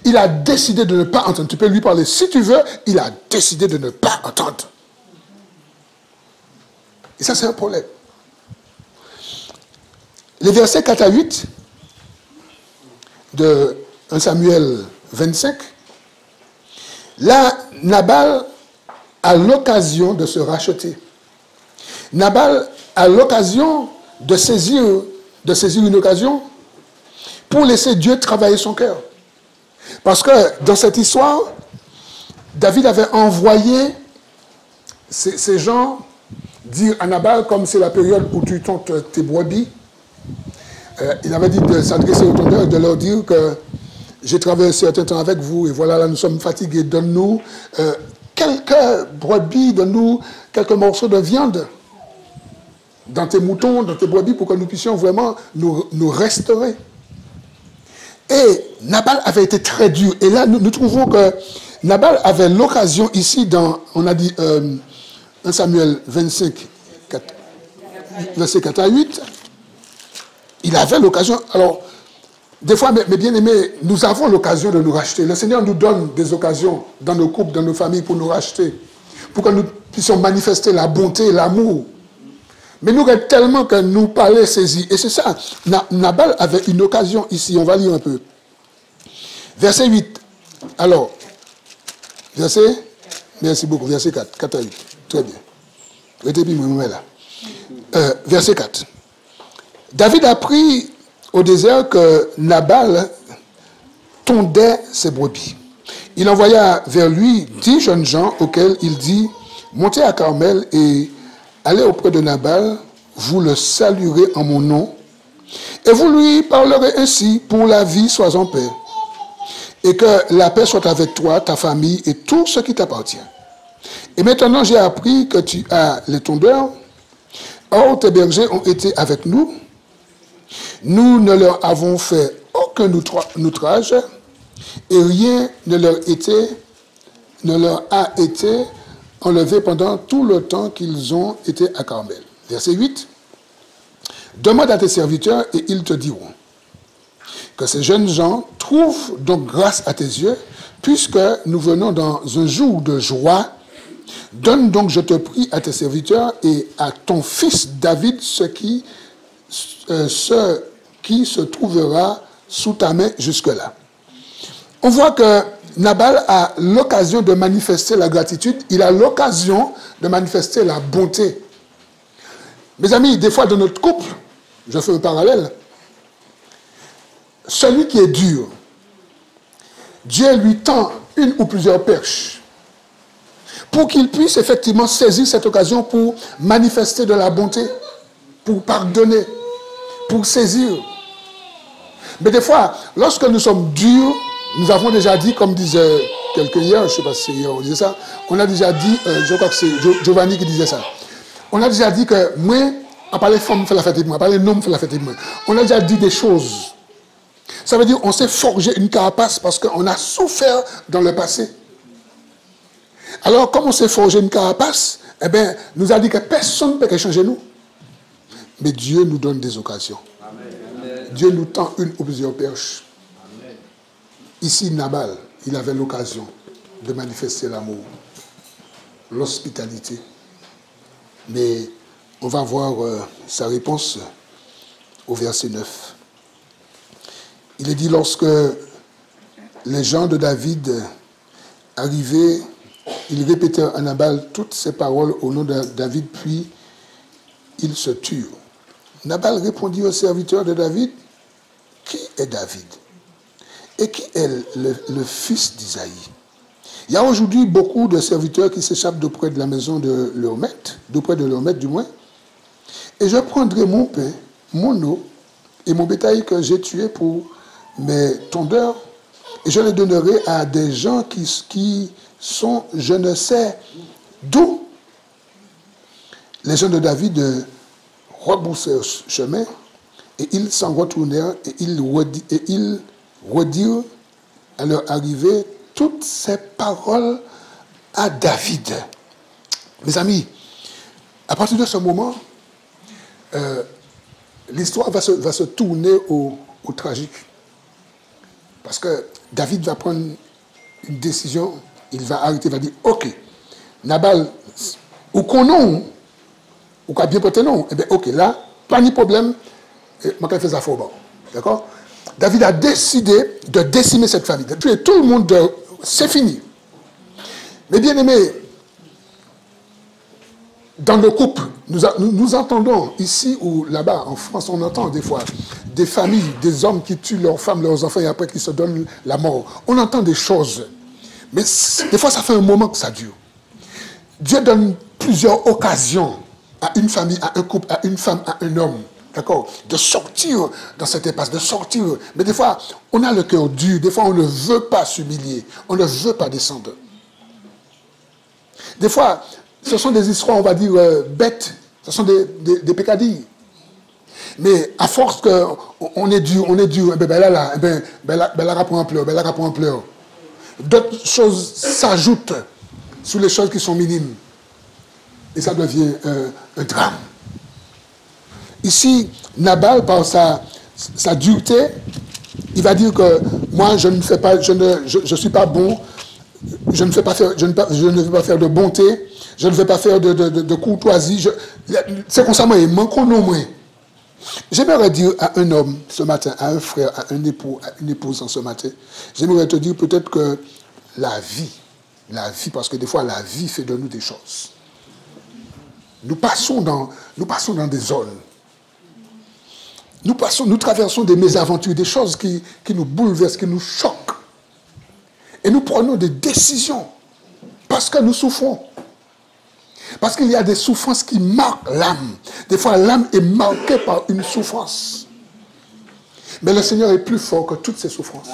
Il a décidé de ne pas entendre. Tu peux lui parler si tu veux, il a décidé de ne pas entendre. Et ça, c'est un problème. Les versets 4 à 8 de 1 Samuel 25, Là, Nabal a l'occasion de se racheter. Nabal a l'occasion de saisir une occasion pour laisser Dieu travailler son cœur. Parce que dans cette histoire, David avait envoyé ces gens dire à Nabal, comme c'est la période où tu tentes tes brebis, il avait dit de s'adresser aux tondeurs et de leur dire que j'ai travaillé un certain temps avec vous et voilà, là nous sommes fatigués, donne-nous quelques brebis, donne-nous quelques morceaux de viande dans tes moutons, dans tes brebis, pour que nous puissions vraiment nous restaurer. Et Nabal avait été très dur. Et là, nous trouvons que Nabal avait l'occasion ici, on a dit 1 Samuel 25, verset 4 à 8, il avait l'occasion. Alors, des fois, mes bien-aimés, nous avons l'occasion de nous racheter. Le Seigneur nous donne des occasions dans nos couples, dans nos familles, pour nous racheter, pour que nous puissions manifester la bonté, l'amour. Mais nous rêvons tellement que nous parlons saisis. Et c'est ça, Nabal avait une occasion ici. On va lire un peu. Verset 8. Alors, merci beaucoup, verset 4. 4 à 8. Très bien. Verset 4. David apprit au désert que Nabal tondait ses brebis. Il envoya vers lui 10 jeunes gens auxquels il dit, montez à Carmel et allez auprès de Nabal, vous le saluerez en mon nom, et vous lui parlerez ainsi, pour la vie, sois en paix, et que la paix soit avec toi, ta famille et tout ce qui t'appartient. Et maintenant j'ai appris que tu as les tondeurs, or tes bergers ont été avec nous, nous ne leur avons fait aucun outrage, et rien ne leur a été enlevé pendant tout le temps qu'ils ont été à Carmel. Verset 8. Demande à tes serviteurs et ils te diront que ces jeunes gens trouvent donc grâce à tes yeux, puisque nous venons dans un jour de joie. Donne donc, je te prie, à tes serviteurs et à ton fils David ce qui se trouvera sous ta main jusque-là. On voit que Nabal a l'occasion de manifester la gratitude, il a l'occasion de manifester la bonté. Mes amis, des fois dans notre couple, je fais un parallèle, celui qui est dur, Dieu lui tend une ou plusieurs perches pour qu'il puisse effectivement saisir cette occasion pour manifester de la bonté, pour pardonner, pour saisir. Mais des fois, lorsque nous sommes durs, nous avons déjà dit, comme disait quelqu'un hier, je ne sais pas si hier on disait ça, on a déjà dit, je crois que c'est Giovanni qui disait ça, on a déjà dit que moi, on parle femme fait la fête de moi, on parle homme fait la fête de moi. On a déjà dit des choses. Ça veut dire qu'on s'est forgé une carapace parce qu'on a souffert dans le passé. Alors, comme on s'est forgé une carapace, eh bien, nous a dit que personne ne peut changer nous. Mais Dieu nous donne des occasions. Amen. Dieu nous tend une ou plusieurs perches. Amen. Ici, Nabal, il avait l'occasion de manifester l'amour, l'hospitalité. Mais on va voir sa réponse au verset 9. Il est dit, lorsque les gens de David arrivaient, ils répétèrent à Nabal toutes ces paroles au nom de David, puis ils se turent. Nabal répondit aux serviteurs de David, qui est David? Et qui est le fils d'Isaïe? Il y a aujourd'hui beaucoup de serviteurs qui s'échappent d'auprès de la maison de leur maître, d'auprès de leur maître du moins, et je prendrai mon pain, mon eau et mon bétail que j'ai tué pour mes tondeurs, et je les donnerai à des gens qui sont, je ne sais d'où. Les gens de David rebroussèrent chemin, et ils s'en retournèrent, et ils redirent à leur arrivée toutes ces paroles à David. Mes amis, à partir de ce moment, l'histoire va se tourner au tragique. Parce que David va prendre une décision, il va arrêter, il va dire, ok, Nabal, ou qu'on non, ou qu'on bien porté non, eh bien ok, là, pas de problème, je vais faire ça fort. D'accord? David a décidé de décimer cette famille, de tuer tout le monde, c'est fini. Mais bien aimés, dans le couple, nous entendons ici ou là-bas, en France, on entend des fois des familles, des hommes qui tuent leurs femmes, leurs enfants et après qui se donnent la mort. On entend des choses. Mais des fois, ça fait un moment que ça dure. Dieu donne plusieurs occasions à une famille, à un couple, à une femme, à un homme, d'accord, de sortir dans cette impasse, de sortir. Mais des fois, on a le cœur dur. Des fois, on ne veut pas s'humilier. On ne veut pas descendre. Des fois, ce sont des histoires, on va dire, bêtes. Ce sont des pécadilles. Mais à force qu'on est dur, là, pour un pleur. D'autres choses s'ajoutent sur les choses qui sont minimes. Et ça devient un drame. Ici, Nabal, par sa dureté, il va dire que moi, je ne fais pas, je suis pas bon, je ne vais pas faire de bonté, je ne vais pas faire de courtoisie. C'est comme ça, moi, il manque au moins. J'aimerais dire à un homme ce matin, à un frère, à un époux, à une épouse ce matin, j'aimerais te dire peut-être que la vie, parce que des fois la vie fait de nous des choses. Nous passons dans des zones. Nous traversons des mésaventures, des choses qui nous bouleversent, qui nous choquent. Et nous prenons des décisions parce que nous souffrons. Parce qu'il y a des souffrances qui marquent l'âme. Des fois, l'âme est marquée par une souffrance. Mais le Seigneur est plus fort que toutes ces souffrances.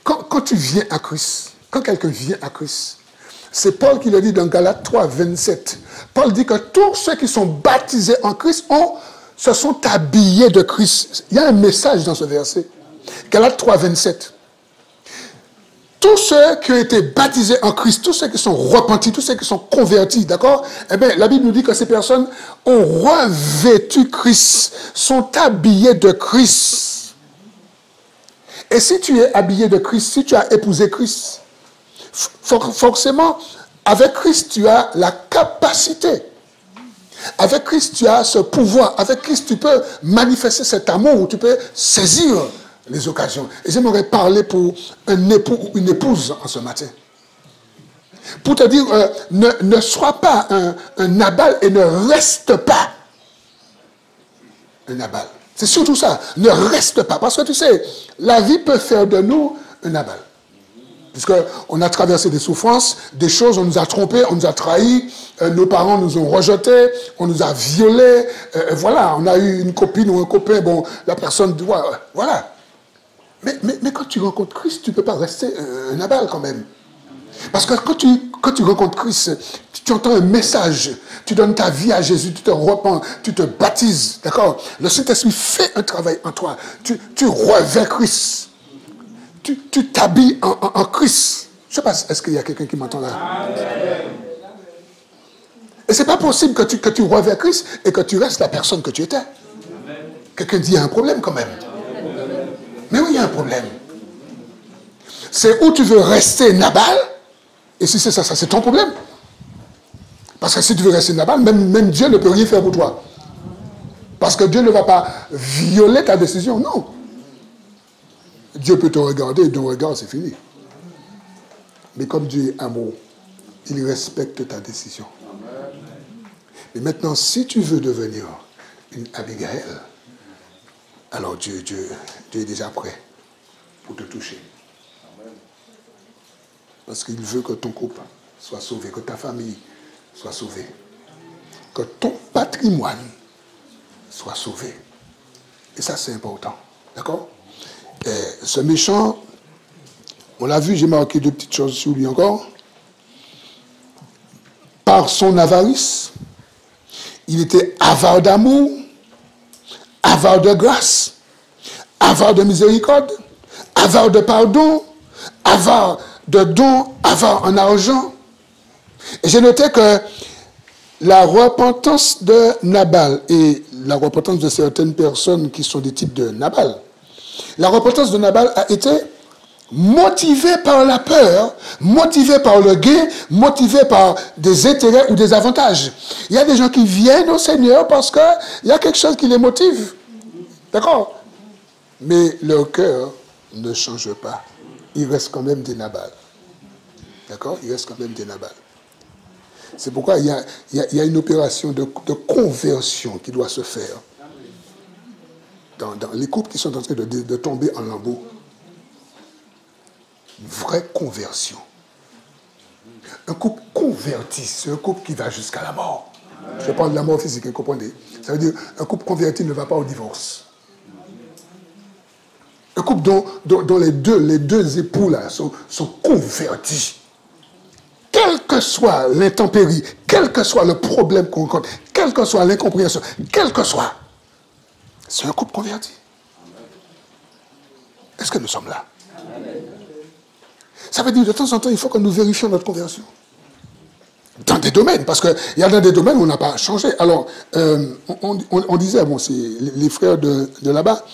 Quand tu viens à Christ, quand quelqu'un vient à Christ, c'est Paul qui le dit dans Galates 3, 27. Paul dit que tous ceux qui sont baptisés en Christ se sont habillés de Christ. Il y a un message dans ce verset. Galates 3, 27. Tous ceux qui ont été baptisés en Christ, tous ceux qui sont repentis, tous ceux qui sont convertis, d'accord? Eh bien, la Bible nous dit que ces personnes ont revêtu Christ, sont habillées de Christ. Et si tu es habillé de Christ, si tu as épousé Christ, forcément, avec Christ, tu as la capacité. Avec Christ, tu as ce pouvoir. Avec Christ, tu peux manifester cet amour, tu peux saisir les occasions. Et j'aimerais parler pour un époux ou une épouse en ce matin. Pour te dire, ne sois pas un Nabal et ne reste pas un Nabal. C'est surtout ça. Ne reste pas. Parce que tu sais, la vie peut faire de nous un Nabal. Puisqu'on a traversé des souffrances, des choses, on nous a trompés, on nous a trahis, nos parents nous ont rejetés, on nous a violés, voilà, on a eu une copine ou un copain, bon, la personne, voilà. Mais quand tu rencontres Christ, tu ne peux pas rester un Nabal quand même. Parce que quand tu rencontres Christ, tu entends un message, tu donnes ta vie à Jésus, tu te repens, tu te baptises, d'accord? Le Saint-Esprit fait un travail en toi, tu revêts Christ. Tu t'habilles en Christ. Je ne sais pas, est-ce qu'il y a quelqu'un qui m'entend là? Et ce n'est pas possible que tu revêts Christ et que tu restes la personne que tu étais. Quelqu'un dit, il y a un problème quand même. Mais oui, il y a un problème. C'est où tu veux rester Nabal, et si c'est ça, c'est ton problème. Parce que si tu veux rester Nabal, même Dieu ne peut rien faire pour toi. Parce que Dieu ne va pas violer ta décision, non. Dieu peut te regarder et ton regard, c'est fini. Mais comme Dieu est amour, il respecte ta décision. Mais maintenant, si tu veux devenir une Abigail, alors Dieu est déjà prêt pour te toucher. Parce qu'il veut que ton couple soit sauvé, que ta famille soit sauvée, que ton patrimoine soit sauvé. Et ça, c'est important. D'accord? Et ce méchant, on l'a vu, j'ai marqué deux petites choses sur lui encore. Par son avarice, il était avare d'amour, avare de grâce, avare de miséricorde, avare de pardon, avare de dons, avare en argent. Et j'ai noté que la repentance de Nabal et la repentance de certaines personnes qui sont des types de Nabal, la repentance de Nabal a été motivée par la peur, motivée par le gain, motivée par des intérêts ou des avantages. Il y a des gens qui viennent au Seigneur parce qu'il y a quelque chose qui les motive. D'accord? Mais leur cœur ne change pas. il reste quand même des Nabal. D'accord? Il reste quand même des Nabal. C'est pourquoi il y a une opération de conversion qui doit se faire dans les couples qui sont en train de tomber en lambeaux. Une vraie conversion. Un couple converti, c'est un couple qui va jusqu'à la mort. Je parle de la mort physique, vous comprenez? Ça veut dire un couple converti ne va pas au divorce. Un couple dont les deux époux là sont convertis. Quelle que soit l'intempérie, quel que soit le problème qu'on rencontre, quelle que soit l'incompréhension, quel que soit, c'est un couple converti. Est-ce que nous sommes là? Ça veut dire de temps en temps, il faut que nous vérifions notre conversion. Dans des domaines, parce qu'il y a dans des domaines où on n'a pas changé. Alors, on disait, bon, c'est les frères de là-bas,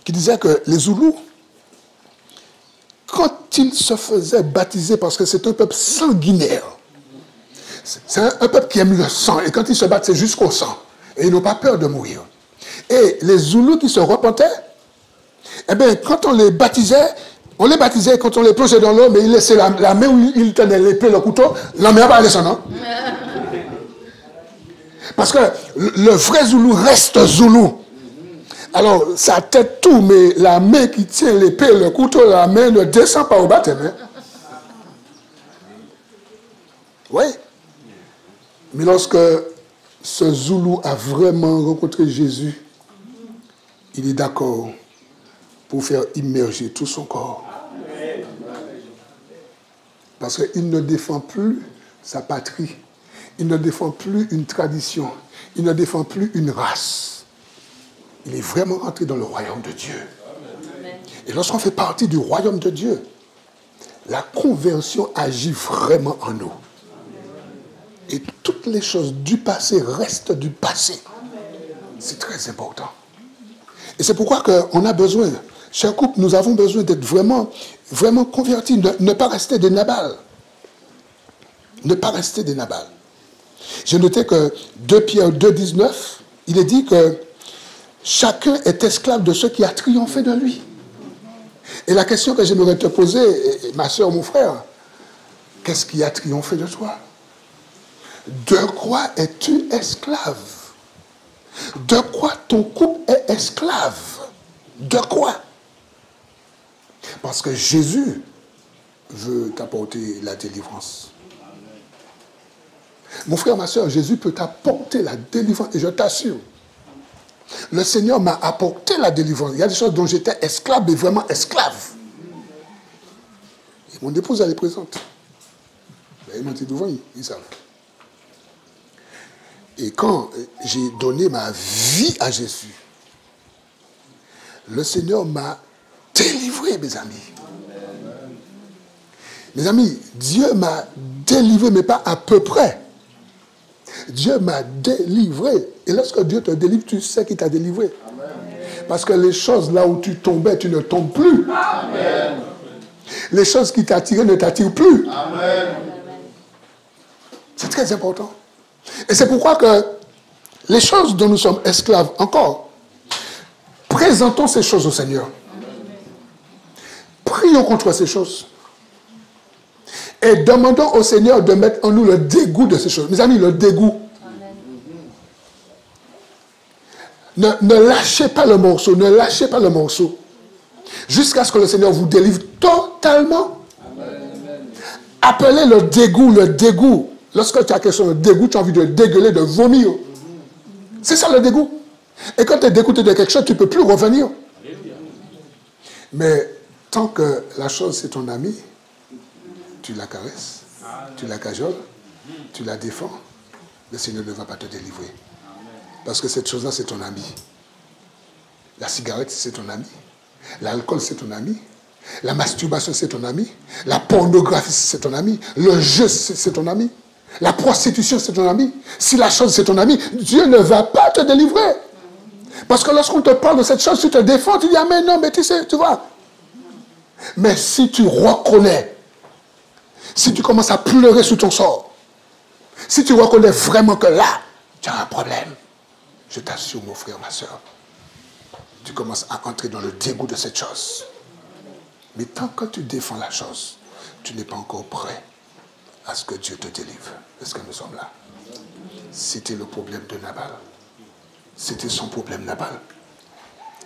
qui disaient que les Zoulous, quand ils se faisaient baptiser, parce que c'est un peuple sanguinaire, c'est un peuple qui aime le sang, et quand ils se battent, c'est jusqu'au sang, et ils n'ont pas peur de mourir. Et les Zoulous qui se repentaient, eh bien, quand on les baptisait, quand on les plongeait dans l'eau, mais ils laissaient la main où ils tenaient l'épée, le couteau, la main n'a pas descendre. Parce que le vrai Zoulou reste Zoulou. Alors, sa tête tout, mais la main qui tient l'épée, le couteau, la main ne descend pas au baptême. Oui. Mais lorsque ce Zoulou a vraiment rencontré Jésus, il est d'accord pour faire immerger tout son corps. Parce qu'il ne défend plus sa patrie. Il ne défend plus une tradition. Il ne défend plus une race. Il est vraiment entré dans le royaume de Dieu. Et lorsqu'on fait partie du royaume de Dieu, la conversion agit vraiment en nous. Et toutes les choses du passé restent du passé. C'est très important. Et c'est pourquoi on a besoin, chers couples, nous avons besoin d'être vraiment convertis, ne pas rester des Nabal. Ne pas rester des Nabal. J'ai noté que 2 Pierre 2, 19, il est dit que chacun est esclave de ce qui a triomphé de lui. Et la question que j'aimerais te poser, ma soeur, mon frère, qu'est-ce qui a triomphé de toi? De quoi es-tu esclave? De quoi ton couple est esclave? De quoi? Parce que Jésus veut t'apporter la délivrance. Mon frère, ma soeur, Jésus peut t'apporter la délivrance. Et je t'assure, le Seigneur m'a apporté la délivrance. Il y a des choses dont j'étais esclave, mais vraiment esclave. Et mon épouse, elle est présente. Ils m'ont dit devant, ils savent. Et quand j'ai donné ma vie à Jésus, le Seigneur m'a délivré, mes amis. Mes amis, Dieu m'a délivré, mais pas à peu près. Dieu m'a délivré. Et lorsque Dieu te délivre, tu sais qu'il t'a délivré. Amen. Parce que les choses là où tu tombais, tu ne tombes plus. Amen. Les choses qui t'attiraient ne t'attirent plus. Amen. C'est très important. Et c'est pourquoi que les choses dont nous sommes esclaves encore, présentons ces choses au Seigneur. Prions contre ces choses. Et demandons au Seigneur de mettre en nous le dégoût de ces choses. Mes amis, le dégoût. Ne lâchez pas le morceau, ne lâchez pas le morceau. Jusqu'à ce que le Seigneur vous délivre totalement. Amen. Appelez le dégoût. Lorsque tu as quelque chose de dégoût, tu as envie de dégueuler, de vomir. C'est ça le dégoût. Et quand tu es dégoûté de quelque chose, tu ne peux plus revenir. Mais tant que la chose c'est ton ami, tu la caresses, tu la cajoles, tu la défends, le Seigneur ne va pas te délivrer. Parce que cette chose-là, c'est ton ami. La cigarette, c'est ton ami. L'alcool, c'est ton ami. La masturbation, c'est ton ami. La pornographie, c'est ton ami. Le jeu, c'est ton ami. La prostitution, c'est ton ami. Si la chose, c'est ton ami, Dieu ne va pas te délivrer. Parce que lorsqu'on te parle de cette chose, tu te défends, tu dis, ah mais non, mais tu sais, tu vois. Mais si tu reconnais, si tu commences à pleurer sous ton sort, si tu reconnais vraiment que là, tu as un problème, je t'assure, mon frère, ma soeur, tu commences à entrer dans le dégoût de cette chose. Mais tant que tu défends la chose, tu n'es pas encore prêt à ce que Dieu te délivre. Est-ce que nous sommes là? C'était le problème de Nabal. C'était son problème, Nabal.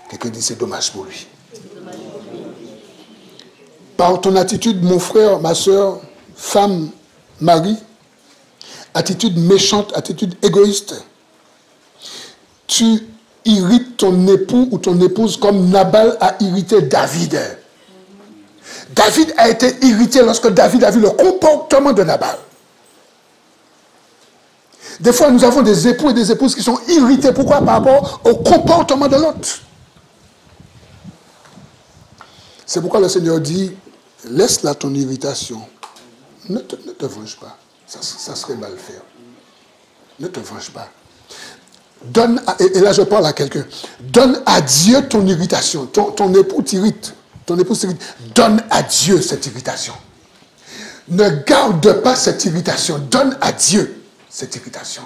Quelqu'un dit c'est dommage pour lui. Par ton attitude, mon frère, ma soeur, femme, mari, attitude méchante, attitude égoïste, tu irrites ton époux ou ton épouse comme Nabal a irrité David. David a été irrité lorsque David a vu le comportement de Nabal. Des fois, nous avons des époux et des épouses qui sont irrités. Pourquoi? Par rapport au comportement de l'autre. C'est pourquoi le Seigneur dit, laisse là ton irritation. Ne te venge pas. Ça serait mal faire. Ne te venge pas. Donne et là je parle à quelqu'un. Donne à Dieu ton irritation. Ton époux t'irrite. Ton épouse t'irrite. Donne à Dieu cette irritation. Ne garde pas cette irritation. Donne à Dieu cette irritation.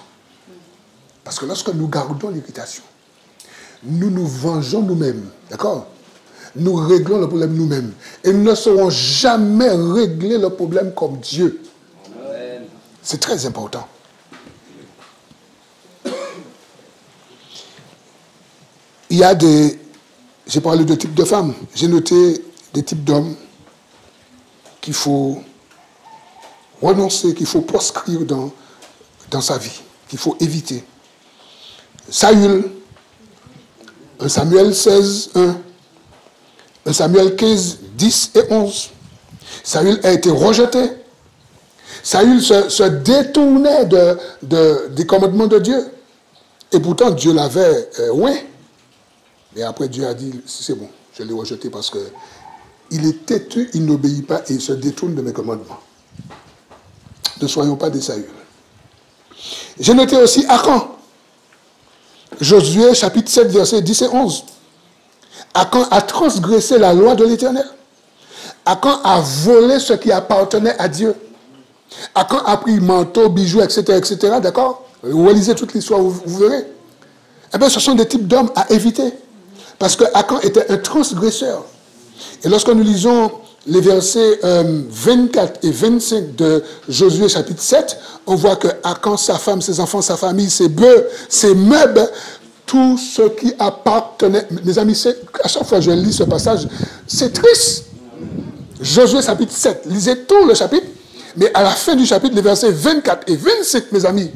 Parce que lorsque nous gardons l'irritation, nous nous vengeons nous-mêmes. D'accord? Nous réglons le problème nous-mêmes. Et nous ne saurons jamais régler le problème comme Dieu. Amen. C'est très important. Il y a j'ai parlé de types de femmes, j'ai noté des types d'hommes qu'il faut renoncer, qu'il faut proscrire dans sa vie, qu'il faut éviter. Saül, 1 Samuel 16, 1 Samuel 15, 10 et 11. Saül a été rejeté. Saül se détournait des commandements de Dieu. Et pourtant, Dieu l'avait, oui. Mais après, Dieu a dit, c'est bon, je l'ai rejeté parce qu'il est têtu, il n'obéit pas et il se détourne de mes commandements. Ne soyons pas des Saül. J'ai noté aussi Akan. Josué, chapitre 7, versets 10 et 11. Akan a transgressé la loi de l'Éternel. Akan a volé ce qui appartenait à Dieu. Akan a pris manteau, bijoux, etc., etc., d'accord? Vous relisez toute l'histoire, vous verrez. Eh bien, ce sont des types d'hommes à éviter. Parce que Akan était un transgresseur. Et lorsque nous lisons les versets 24 et 25 de Josué chapitre 7, on voit que Akan, sa femme, ses enfants, sa famille, ses bœufs, ses meubles, tout ce qui appartenait... Mes amis, à chaque fois que je lis ce passage, c'est triste. Josué chapitre 7, lisez tout le chapitre, mais à la fin du chapitre, les versets 24 et 25, mes amis,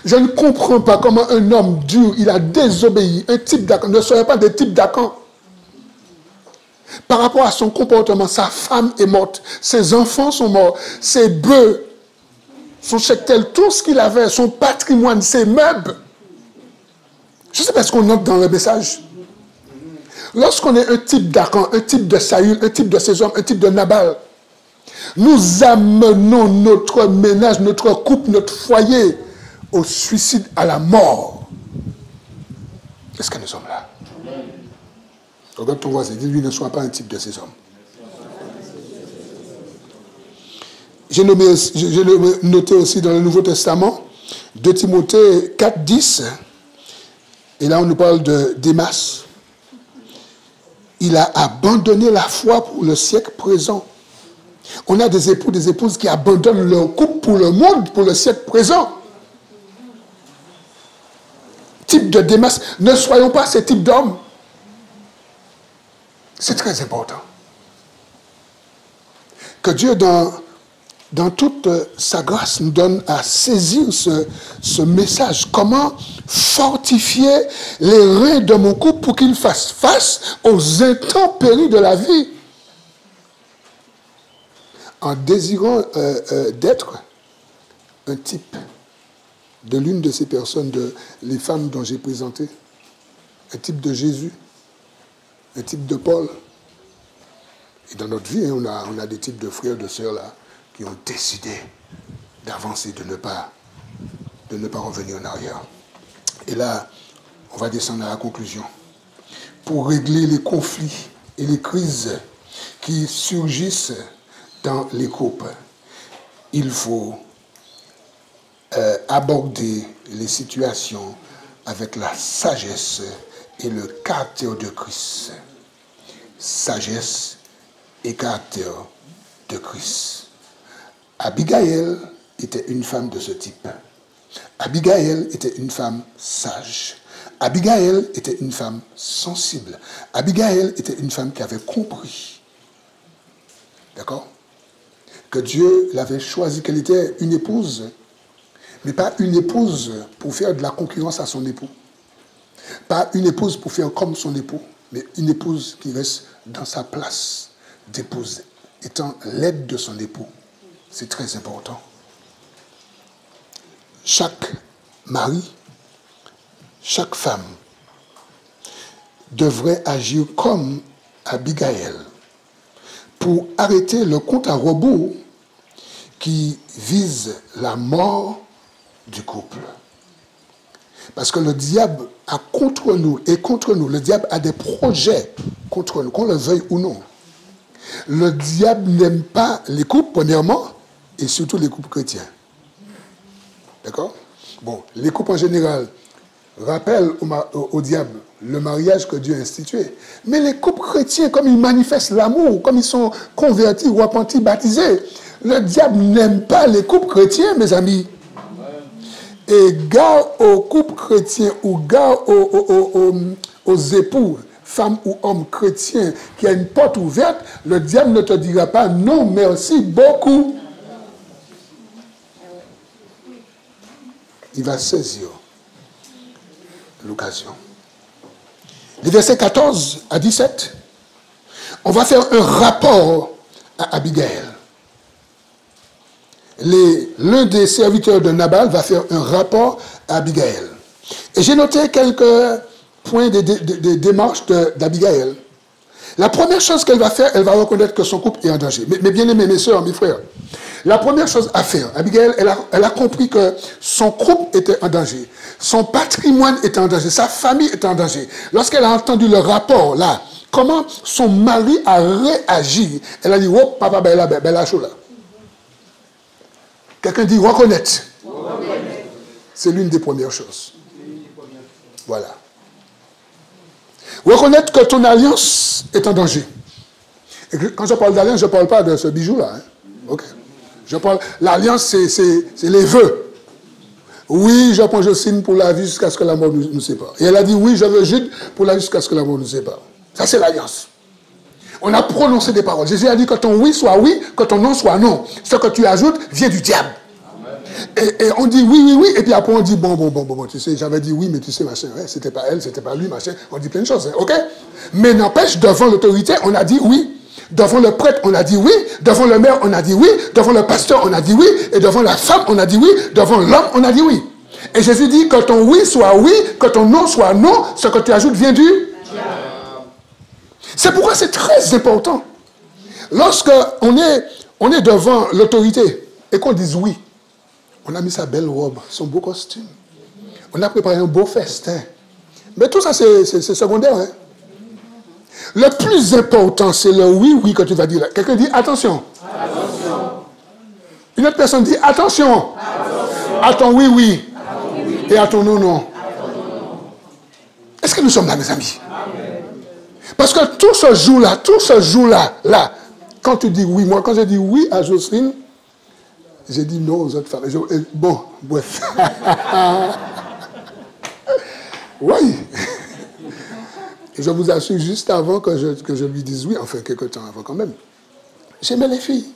je ne comprends pas comment un homme dur, il a désobéi, un type d'Akan, ne soyez pas des types d'Akan. Par rapport à son comportement, sa femme est morte, ses enfants sont morts, ses bœufs, son cheptel, tout ce qu'il avait, son patrimoine, ses meubles. Je ne sais pas ce qu'on note dans le message. Lorsqu'on est un type d'Akan, un type de Saül, un type de ces hommes, un type de Nabal, nous amenons notre ménage, notre couple, notre foyer au suicide, à la mort. Est-ce que nous sommes là? Regarde ton voisin, dis-lui, ne sois pas un type de ces hommes. J'ai noté aussi dans le Nouveau Testament, 2 Timothée 4, 10, et là on nous parle de Démas. Il a abandonné la foi pour le siècle présent. On a des époux, des épouses qui abandonnent leur couple pour le monde, pour le siècle présent. Type de Démas, ne soyons pas ces types d'hommes. C'est très important. Que Dieu, dans toute sa grâce, nous donne à saisir ce message. Comment fortifier les reins de mon couple pour qu'il fasse face aux intempéries de la vie. En désirant d'être un type de l'une de ces personnes, les femmes dont j'ai présenté, un type de Jésus, un type de Paul. Et dans notre vie, on a des types de frères, de sœurs là, qui ont décidé d'avancer, de ne pas revenir en arrière. Et là, on va descendre à la conclusion. Pour régler les conflits et les crises qui surgissent dans les couples, il faut aborder les situations avec la sagesse et le caractère de Christ. Sagesse et caractère de Christ. Abigail était une femme de ce type. Abigail était une femme sage. Abigail était une femme sensible. Abigail était une femme qui avait compris. D'accord? Que Dieu l'avait choisie, qu'elle était une épouse, mais pas une épouse pour faire de la concurrence à son époux. Pas une épouse pour faire comme son époux, mais une épouse qui reste dans sa place d'épouse, étant l'aide de son époux. C'est très important. Chaque mari, chaque femme devrait agir comme Abigail pour arrêter le compte à rebours qui vise la mort du couple. Parce que le diable a contre nous, et contre nous, le diable a des projets contre nous, qu'on le veuille ou non. Le diable n'aime pas les couples, premièrement, et surtout les couples chrétiens. D'accord? Bon, les couples en général rappellent au diable le mariage que Dieu a institué. Mais les couples chrétiens, comme ils manifestent l'amour, comme ils sont convertis, repentis, baptisés, le diable n'aime pas les couples chrétiens, mes amis. Et gare aux couples chrétiens ou gare aux époux, femmes ou hommes chrétiens, qui a une porte ouverte, le diable ne te dira pas non, merci beaucoup. Il va saisir l'occasion. Les versets 14 à 17, on va faire un rapport à Abigail. L'un des serviteurs de Nabal va faire un rapport à Abigail. Et j'ai noté quelques points de démarche d'Abigail. La première chose qu'elle va faire, elle va reconnaître que son couple est en danger. Mais bien aimés, mes soeurs, mes frères, la première chose à faire, Abigail, elle a compris que son couple était en danger. Son patrimoine était en danger. Sa famille était en danger. Lorsqu'elle a entendu le rapport, là, comment son mari a réagi, elle a dit, oh, papa, bella chose là. Quelqu'un dit reconnaître. C'est l'une des premières choses. Voilà. Reconnaître que ton alliance est en danger. Et quand je parle d'alliance, je ne parle pas de ce bijou-là. Hein. Ok. Je parle, l'alliance, c'est les vœux. Oui, je prends Jocelyne pour la vie jusqu'à ce que la mort nous sépare. Et elle a dit, oui, je veux Jude pour la vie jusqu'à ce que la mort nous sépare. Ça, c'est l'alliance. On a prononcé des paroles. Jésus a dit que ton oui soit oui, que ton non soit non. Ce que tu ajoutes vient du diable. Et on dit oui, et puis après on dit bon, tu sais, j'avais dit oui, mais tu sais, machin, ouais, c'était pas elle, c'était pas lui, machin, on dit plein de choses, hein, ok? Mais n'empêche, devant l'autorité, on a dit oui. Devant le prêtre, on a dit oui. Devant le maire, on a dit oui. Devant le pasteur, on a dit oui. Et devant la femme, on a dit oui. Devant l'homme, on a dit oui. Et Jésus dit que ton oui soit oui, que ton non soit non, ce que tu ajoutes vient du diable. C'est pourquoi c'est très important. Lorsque on est devant l'autorité et qu'on dise oui, on a mis sa belle robe, son beau costume. On a préparé un beau festin. Mais tout ça, c'est secondaire. Hein? Le plus important, c'est le oui que tu vas dire. Quelqu'un dit attention. Attention. Une autre personne dit attention. À ton oui. Et à ton non. Est-ce que nous sommes là, mes amis? Amen. Parce que tout ce jour-là, quand tu dis oui, moi, quand je dis oui à Jocelyne, j'ai dit non aux autres femmes. Bon, bref. Oui. Et je vous assure, juste avant que je lui dise oui, enfin, quelques temps avant quand même, j'aimais les filles.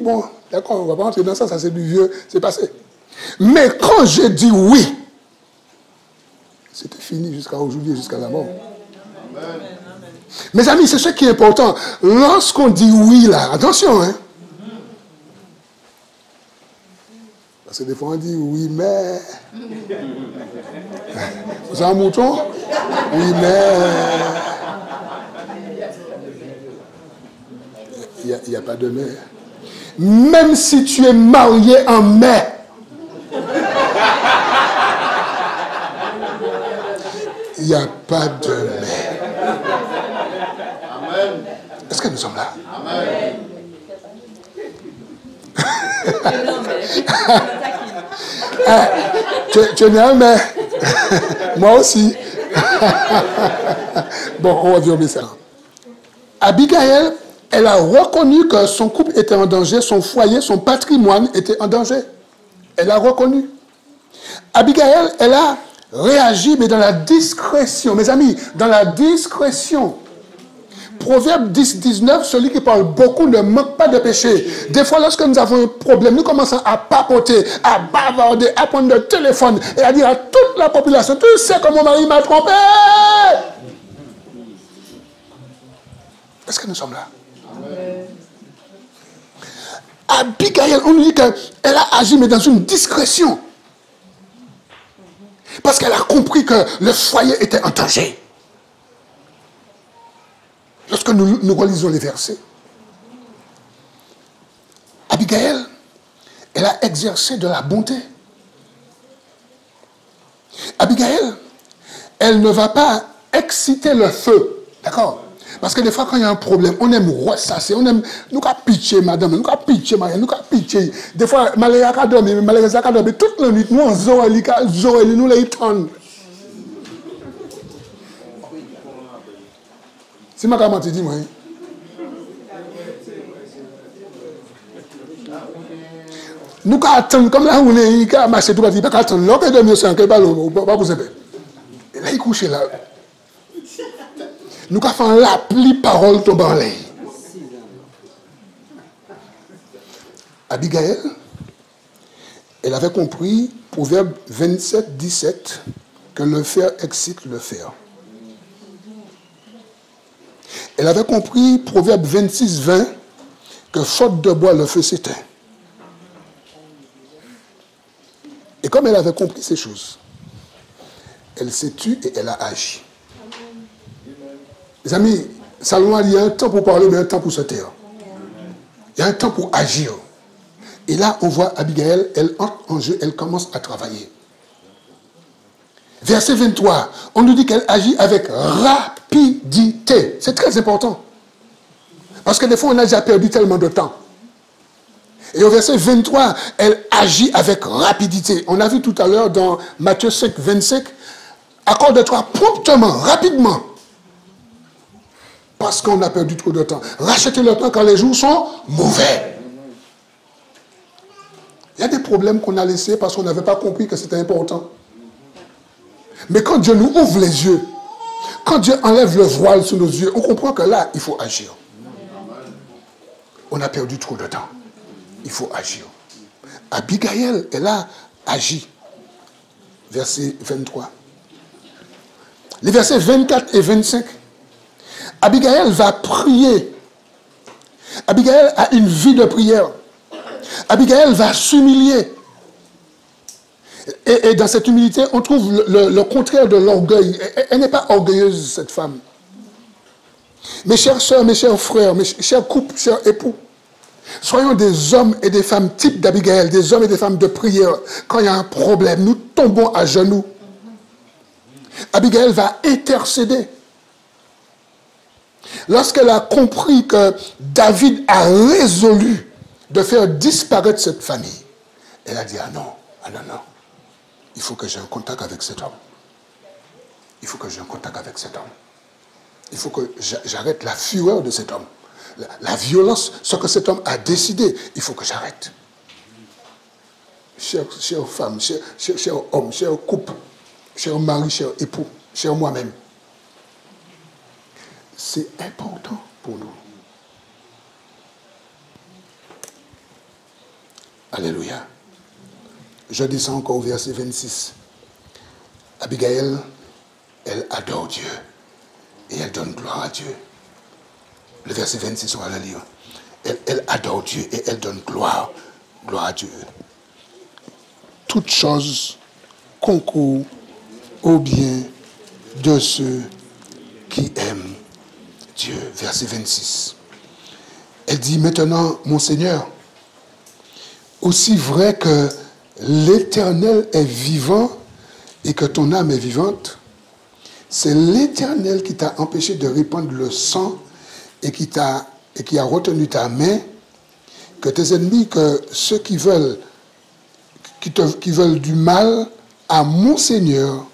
Bon, d'accord, on ne va pas rentrer dans ça c'est du vieux, c'est passé. Mais quand j'ai dit oui, c'était fini jusqu'à aujourd'hui, jusqu'à la mort. Amen. Mes amis, c'est ce qui est important. Lorsqu'on dit oui, là, attention, hein. Parce que des fois, on dit oui, mais... Vous avez un mouton? Oui, mais... Il n'y a pas de mais. Même si tu es marié en mai, il n'y a pas de mais. Amen. Est-ce que nous sommes là? Amen. Tu es bien, mais moi aussi. Bon, on revient au message. Abigail, elle a reconnu que son couple était en danger, son foyer, son patrimoine était en danger. Elle a reconnu. Abigail, elle a réagi, mais dans la discrétion. Mes amis, dans la discrétion. Proverbe 10, 19, celui qui parle beaucoup ne manque pas de péché. Des fois, lorsque nous avons un problème, nous commençons à papoter, à bavarder, à prendre le téléphone et à dire à toute la population, tu sais que mon mari m'a trompé. Est-ce que nous sommes là? Abigail, on nous dit qu'elle a agi, mais dans une discrétion. Parce qu'elle a compris que le foyer était en danger. Lorsque nous relisons les versets, Abigail, elle a exercé de la bonté. Abigail, elle ne va pas exciter le feu. D'accord? Parce que des fois, quand il y a un problème, on aime ressasser, on aime, nous qu'à pitcher, madame, nous qu'à pitcher, Maria, nous qu'à pitcher. Des fois, malgré qu'à dormir, toute la nuit, nous, on zoreli, nous les tendons. Si ma camarade dit, moi, nous attendons, comme là, on est, à marcher tout, il pas attendre, l'autre est de mieux, c'est un peu, pas vous savez. Et là, il couche là. Nous avons fait la pli parole tombe en l'air. Abigail, elle avait compris, Proverbe 27, 17, que le fer excite le fer. Elle avait compris, Proverbe 26, 20, que faute de bois, le feu s'éteint. Et comme elle avait compris ces choses, elle s'est tue et elle a agi. Les amis, Salomon a dit, il y a un temps pour parler, mais un temps pour se taire. Il y a un temps pour agir. Et là, on voit Abigail, elle entre en jeu, elle commence à travailler. Verset 23, on nous dit qu'elle agit avec rapidité. C'est très important. Parce que des fois, on a déjà perdu tellement de temps. Et au verset 23, elle agit avec rapidité. On a vu tout à l'heure dans Matthieu 5, 25, accorde-toi promptement, rapidement. Parce qu'on a perdu trop de temps. Rachetez le temps quand les jours sont mauvais. Il y a des problèmes qu'on a laissés parce qu'on n'avait pas compris que c'était important. Mais quand Dieu nous ouvre les yeux, quand Dieu enlève le voile sur nos yeux, on comprend que là, il faut agir. On a perdu trop de temps. Il faut agir. Abigail, elle a agi. Verset 23. Les versets 24 et 25. Abigail va prier. Abigail a une vie de prière. Abigail va s'humilier. Et dans cette humilité, on trouve le contraire de l'orgueil. Elle n'est pas orgueilleuse, cette femme. Mes chères sœurs, mes chers frères, mes chers couples, chers époux, soyons des hommes et des femmes types d'Abigail, des hommes et des femmes de prière. Quand il y a un problème, nous tombons à genoux. Abigail va intercéder. Lorsqu'elle a compris que David a résolu de faire disparaître cette famille, elle a dit, ah non, il faut que j'ai un contact avec cet homme. Il faut que j'ai un contact avec cet homme. Il faut que j'arrête la fureur de cet homme. La violence, ce que cet homme a décidé, il faut que j'arrête. Chère femme, cher homme, cher couple, cher mari, cher époux, cher moi-même. C'est important pour nous. Alléluia. Je descends encore au verset 26. Abigail, elle adore Dieu et elle donne gloire à Dieu. Le verset 26, on va le lire. Elle adore Dieu et elle donne gloire à Dieu. Toutes choses concourent au bien de ceux qui aiment Dieu. Verset 26. Elle dit, maintenant, mon Seigneur, aussi vrai que l'Éternel est vivant et que ton âme est vivante, c'est l'Éternel qui t'a empêché de répandre le sang et qui a retenu ta main, que tes ennemis, que ceux qui veulent du mal à mon Seigneur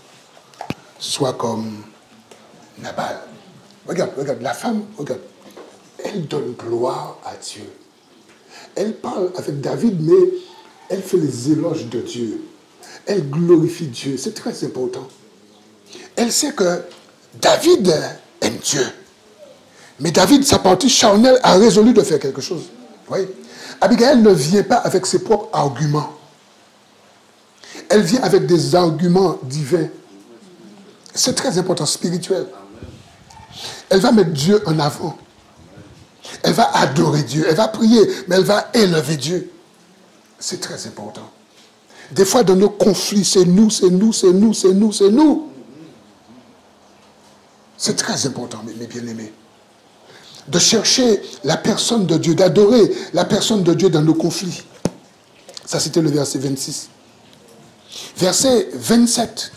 soient comme Nabal. Regarde, la femme, regarde. elle donne gloire à Dieu. Elle parle avec David, mais elle fait les éloges de Dieu. Elle glorifie Dieu. C'est très important. Elle sait que David aime Dieu. Mais David, sa partie charnelle, a résolu de faire quelque chose. Vous voyez? Abigail ne vient pas avec ses propres arguments. Elle vient avec des arguments divins. C'est très important, spirituel. Elle va mettre Dieu en avant. Elle va adorer Dieu. Elle va prier, mais elle va élever Dieu. C'est très important. Des fois, dans nos conflits, c'est nous, c'est nous, c'est nous, c'est nous, c'est nous. C'est très important, mes bien-aimés. De chercher la personne de Dieu, d'adorer la personne de Dieu dans nos conflits. Ça, c'était le verset 26. Verset 27.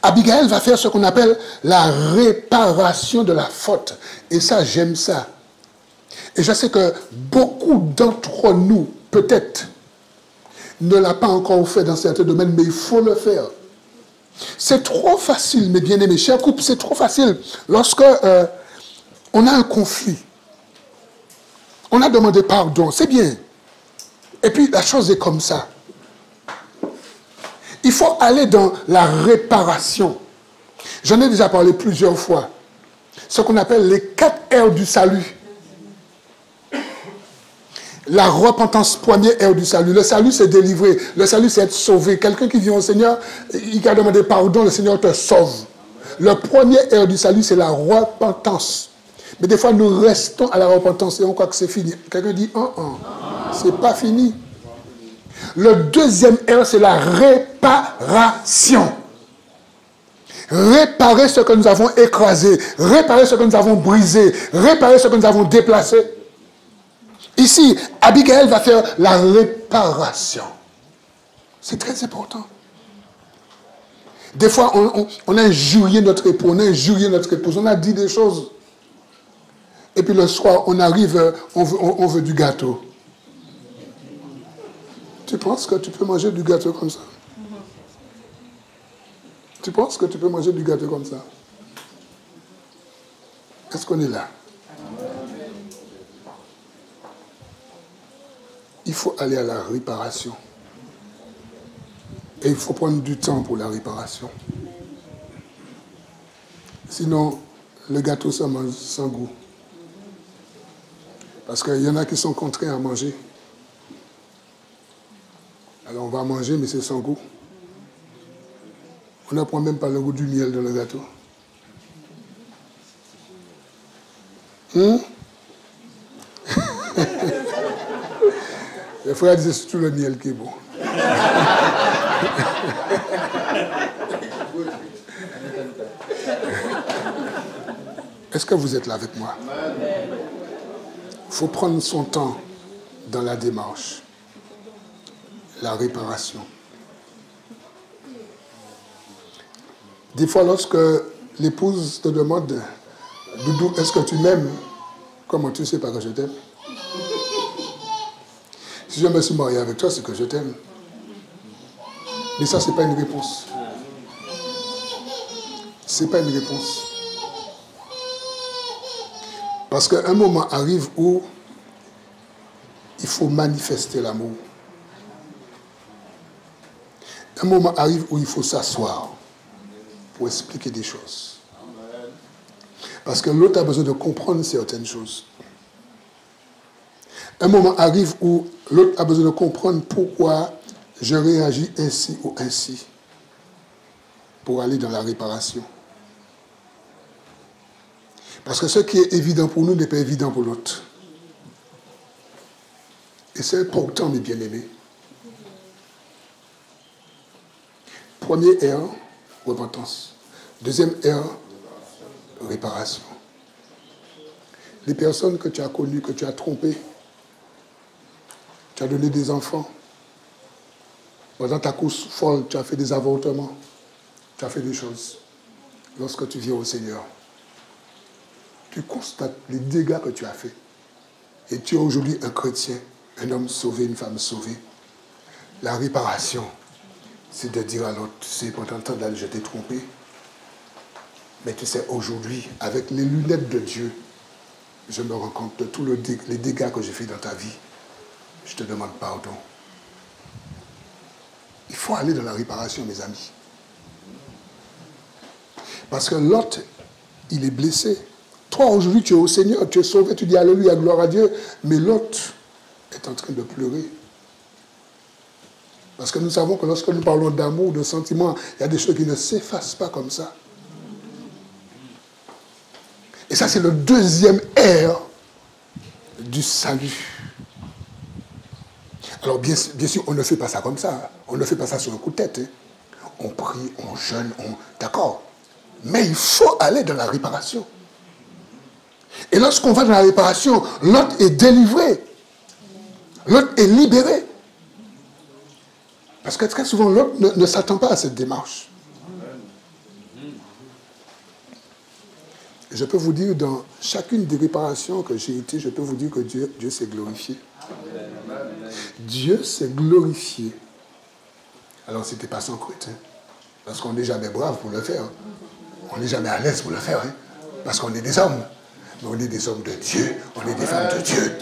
Abigail va faire ce qu'on appelle la réparation de la faute. Et ça, j'aime ça. Et je sais que beaucoup d'entre nous, peut-être, ne l'a pas encore fait dans certains domaines, mais il faut le faire. C'est trop facile, mes bien-aimés, chers couples, c'est trop facile. Lorsque on a un conflit, on a demandé pardon, c'est bien. Et puis la chose est comme ça. Il faut aller dans la réparation. J'en ai déjà parlé plusieurs fois. Ce qu'on appelle les 4 R du salut. La repentance, première R du salut. Le salut, c'est délivrer. Le salut, c'est être sauvé. Quelqu'un qui vient au Seigneur, il a demandé pardon, le Seigneur te sauve. Le premier R du salut, c'est la repentance. Mais des fois, nous restons à la repentance et on croit que c'est fini. Quelqu'un dit, c'est pas fini. Le deuxième R, c'est la réparation. Réparer ce que nous avons écrasé, réparer ce que nous avons brisé, réparer ce que nous avons déplacé. Ici, Abigail va faire la réparation. C'est très important. Des fois, on a injurié notre époux, on a injurié notre épouse, on a dit des choses. Et puis le soir, on arrive, on veut du gâteau. Tu penses que tu peux manger du gâteau comme ça? Tu penses que tu peux manger du gâteau comme ça? Est-ce qu'on est là? Il faut aller à la réparation. Et il faut prendre du temps pour la réparation. Sinon, le gâteau, ça mange sans goût. Parce qu'il y en a qui sont contraints à manger. Alors on va manger, mais c'est sans goût. On n'apprend même pas le goût du miel dans le gâteau. Les frères disaient surtout le miel qui est bon. Est-ce que vous êtes là avec moi? Il faut prendre son temps dans la démarche. La réparation. Des fois, lorsque l'épouse te demande, Doudou, est-ce que tu m'aimes? Comment tu sais pas que je t'aime? Si je me suis marié avec toi, c'est que je t'aime. Mais ça, ce n'est pas une réponse. Ce n'est pas une réponse. Parce qu'un moment arrive où il faut manifester l'amour. Un moment arrive où il faut s'asseoir pour expliquer des choses. Parce que l'autre a besoin de comprendre certaines choses. Un moment arrive où l'autre a besoin de comprendre pourquoi je réagis ainsi ou ainsi pour aller dans la réparation. Parce que ce qui est évident pour nous n'est pas évident pour l'autre. Et c'est important, mes bien-aimés. Premier R, repentance. Deuxième R, réparation. Les personnes que tu as connues, que tu as trompées, tu as donné des enfants. Pendant ta course folle, tu as fait des avortements. Tu as fait des choses. Lorsque tu viens au Seigneur, tu constates les dégâts que tu as faits. Et tu es aujourd'hui un chrétien, un homme sauvé, une femme sauvée. La réparation, c'est de dire à l'autre, tu sais, pendant tant d'années, je t'ai trompé. Mais tu sais, aujourd'hui, avec les lunettes de Dieu, je me rends compte de tous les dégâts que j'ai fait dans ta vie. Je te demande pardon. Il faut aller dans la réparation, mes amis. Parce que Lot, il est blessé. Toi, aujourd'hui, tu es au Seigneur, tu es sauvé, tu dis Alléluia, gloire à Dieu. Mais Lot est en train de pleurer. Parce que nous savons que lorsque nous parlons d'amour, de sentiments, il y a des choses qui ne s'effacent pas comme ça. Et ça, c'est le deuxième R du salut. Alors, bien sûr, on ne fait pas ça comme ça. On ne fait pas ça sur un coup de tête. Hein. On prie, on jeûne, d'accord. Mais il faut aller dans la réparation. Et lorsqu'on va dans la réparation, l'autre est délivré. L'autre est libéré. Parce que très souvent, l'autre ne s'attend pas à cette démarche. Je peux vous dire, dans chacune des réparations que j'ai été, je peux vous dire que Dieu s'est glorifié. Dieu s'est glorifié. Alors, ce n'était pas sans crainte. Hein, parce qu'on n'est jamais brave pour le faire. On n'est jamais à l'aise pour le faire. Hein, parce qu'on est des hommes. Mais on est des hommes de Dieu. On est des femmes de Dieu.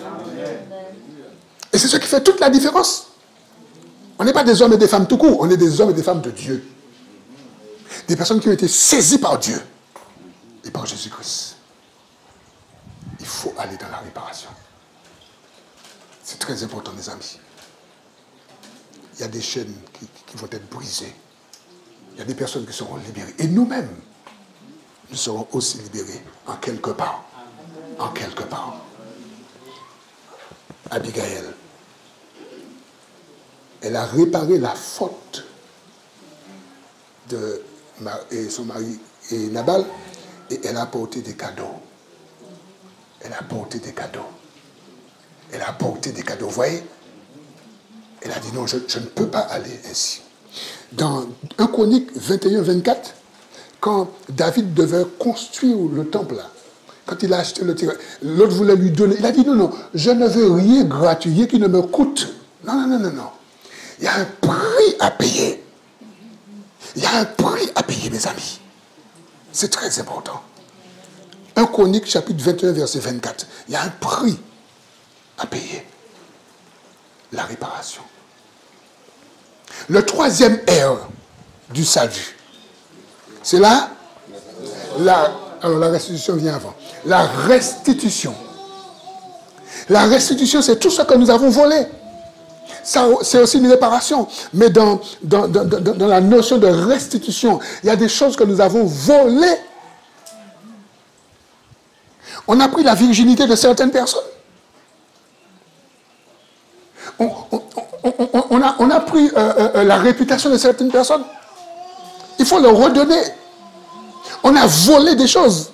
Et c'est ce qui fait toute la différence. On n'est pas des hommes et des femmes tout court. On est des hommes et des femmes de Dieu. Des personnes qui ont été saisies par Dieu. Et par Jésus-Christ. Il faut aller dans la réparation. C'est très important, mes amis. Il y a des chaînes qui vont être brisées. Il y a des personnes qui seront libérées. Et nous-mêmes, nous serons aussi libérés en quelque part. En quelque part. Abigail, elle a réparé la faute de son mari et Nabal. Et elle a apporté des cadeaux. Elle a apporté des cadeaux. Elle a apporté des cadeaux. Vous voyez? Elle a dit non, je ne peux pas aller ainsi. Dans 1 Chronique 21-24, quand David devait construire le temple, là, quand il a acheté le terrain, l'autre voulait lui donner. Il a dit non, je ne veux rien gratuit qui ne me coûte. Non. Il y a un prix à payer. Il y a un prix à payer, mes amis. C'est très important. 1 Chronique, chapitre 21, verset 24. Il y a un prix à payer. La réparation. Le troisième R du salut, c'est là. Alors la restitution vient avant. La restitution. La restitution, c'est tout ce que nous avons volé. Ça, c'est aussi une réparation. Mais dans la notion de restitution, il y a des choses que nous avons volées. On a pris la virginité de certaines personnes. On a pris la réputation de certaines personnes. Il faut leur redonner. On a volé des choses.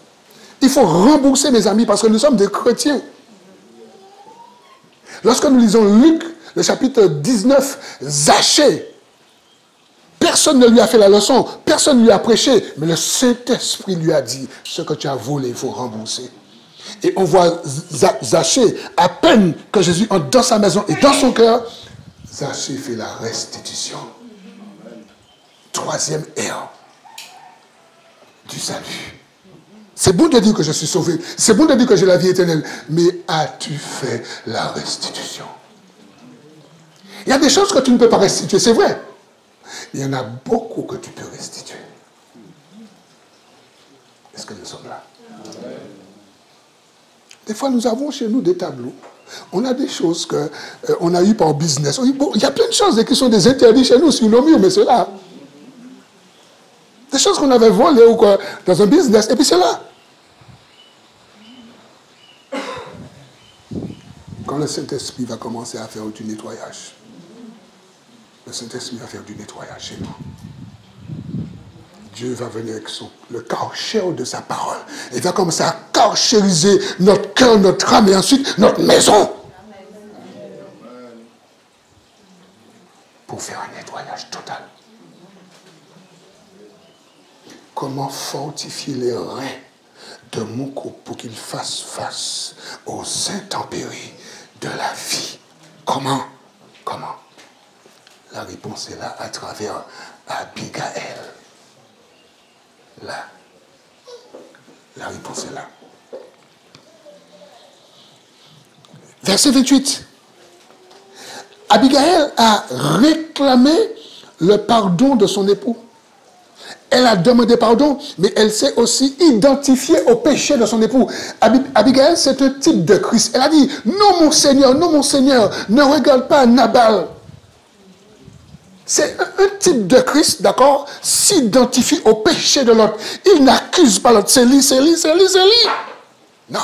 Il faut rembourser, mes amis, parce que nous sommes des chrétiens. Lorsque nous lisons Luc, le chapitre 19, Zachée, personne ne lui a fait la leçon, personne ne lui a prêché, mais le Saint-Esprit lui a dit, ce que tu as volé, il faut rembourser. Et on voit Zachée, à peine que Jésus entre dans sa maison et dans son cœur, Zachée fait la restitution. Troisième ère du salut. C'est bon de dire que je suis sauvé, c'est bon de dire que j'ai la vie éternelle, mais as-tu fait la restitution? Il y a des choses que tu ne peux pas restituer, c'est vrai. Il y en a beaucoup que tu peux restituer. Est-ce que nous sommes là? Des fois, nous avons chez nous des tableaux. On a des choses qu'on a eues par business. Il y a plein de choses qui sont des interdits chez nous sur nos murs, mais c'est là. Des choses qu'on avait volées ou quoi, dans un business, et puis c'est là. Quand le Saint-Esprit va commencer à faire du nettoyage, le Saint-Esprit va faire du nettoyage chez nous. Dieu va venir avec le karcher de sa parole. Il va commencer à karchériser notre cœur, notre âme et ensuite notre maison. Pour faire un nettoyage total. Comment fortifier les reins de mon couple pour qu'il fasse face aux intempéries de la vie? Comment? La réponse est là à travers Abigail. Là. La réponse est là. Verset 28. Abigail a réclamé le pardon de son époux. Elle a demandé pardon, mais elle s'est aussi identifiée au péché de son époux. Abigail, c'est un type de Christ. Elle a dit, non mon Seigneur, ne regarde pas Nabal. C'est un type de Christ, d'accord, s'identifie au péché de l'autre. Il n'accuse pas l'autre. C'est lui. Non.